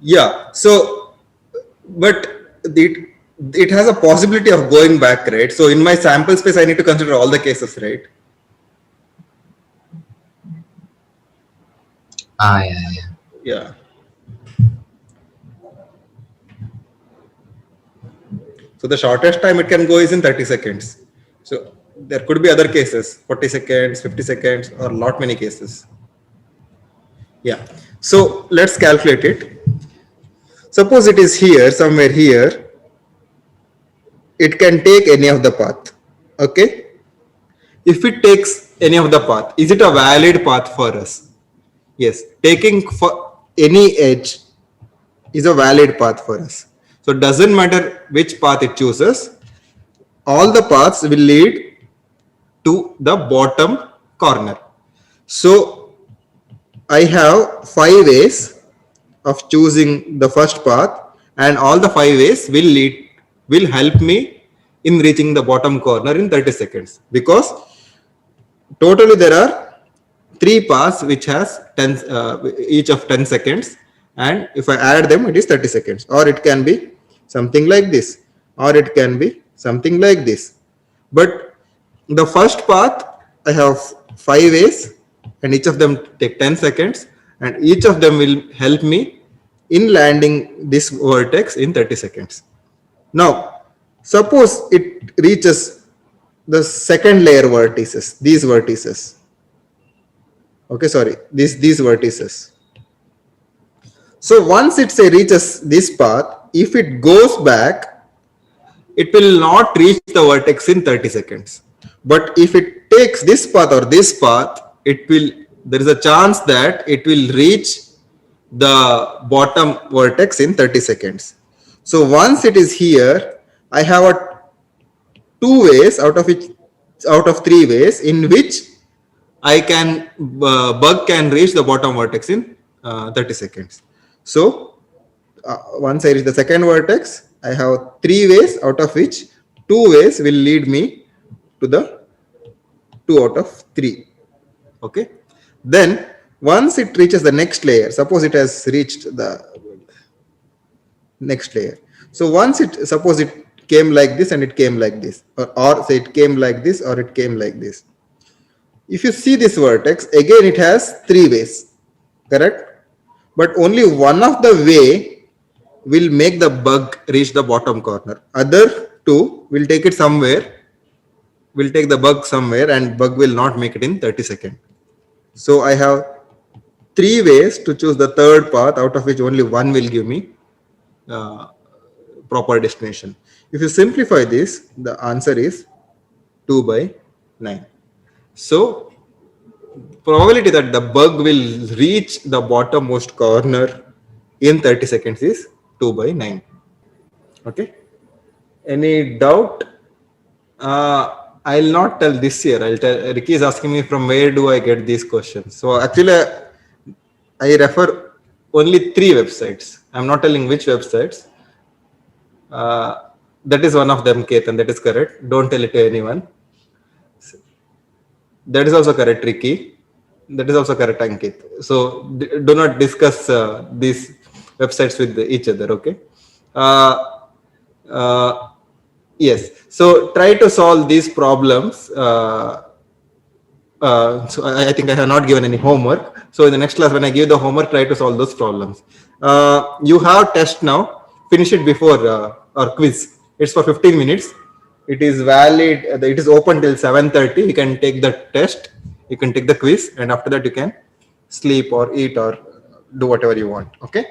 [SPEAKER 1] Yeah. So, but it has a possibility of going back, right? So in my sample space, I need to consider all the cases, right?
[SPEAKER 2] Yeah.
[SPEAKER 1] Yeah. So the shortest time it can go is in 30 seconds. So there could be other cases, 40 seconds, 50 seconds, or lot many cases. Yeah. So let's calculate it. Suppose it is here, somewhere here. It can take any of the path. Okay. If it takes any of the path, is it a valid path for us? Yes. Taking for any edge is a valid path for us. So it doesn't matter which path it chooses. All the paths will lead to the bottom corner. So I have 5 ways of choosing the first path, and all the 5 ways will help me in reaching the bottom corner in 30 seconds, because totally there are 3 paths which has 10 each of 10 seconds, and if I add them it is 30 seconds, or it can be something like this, or it can be something like this. But the first path I have 5 ways, and each of them take 10 seconds, and each of them will help me in landing this vertex in 30 seconds. Now, suppose it reaches the second layer vertices, these vertices. Okay, sorry, these vertices. So once it say reaches this path, if it goes back, it will not reach the vertex in 30 seconds. But if it takes this path or this path, there is a chance that it will reach the bottom vertex in 30 seconds. So once it is here, I have a 2 ways out of 3 ways in which I can bug can reach the bottom vertex in 30 seconds. So once I reach the second vertex, I have three ways, out of which two ways will lead me to the two out of three. Okay. Then once it reaches the next layer, suppose it has reached the next layer. So once it, suppose it came like this and it came like this, or say it came like this or it came like this. If you see this vertex, again it has three ways, correct? But only one of the way will make the bug reach the bottom corner. Other two will take it somewhere, will take the bug somewhere, and bug will not make it in 30 seconds. So I have three ways to choose the third path, out of which only one will give me uh, proper destination. If you simplify this, the answer is 2 by 9. So probability that the bug will reach the bottommost corner in 30 seconds is 2 by 9. Okay. Any doubt? I'll not tell this year. I'll tell. Ricky is asking me from where do I get these questions. So actually, I refer only three websites. I'm not telling which websites. That is one of them, Ketan. That is correct. Don't tell it to anyone. That is also correct, Ricky. That is also correct, Ankit. So do not discuss these websites with each other. Okay. Uh, uh, yes. So try to solve these problems. So I think I have not given any homework. So in the next class, when I give the homework, try to solve those problems. You have test now. Finish it before our quiz. It's for 15 minutes. It is valid. It is open till 7:30. You can take the test. You can take the quiz, and after that you can sleep or eat or do whatever you want. Okay.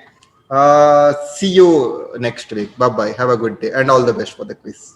[SPEAKER 1] See you next week. Bye bye. Have a good day and all the best for the quiz.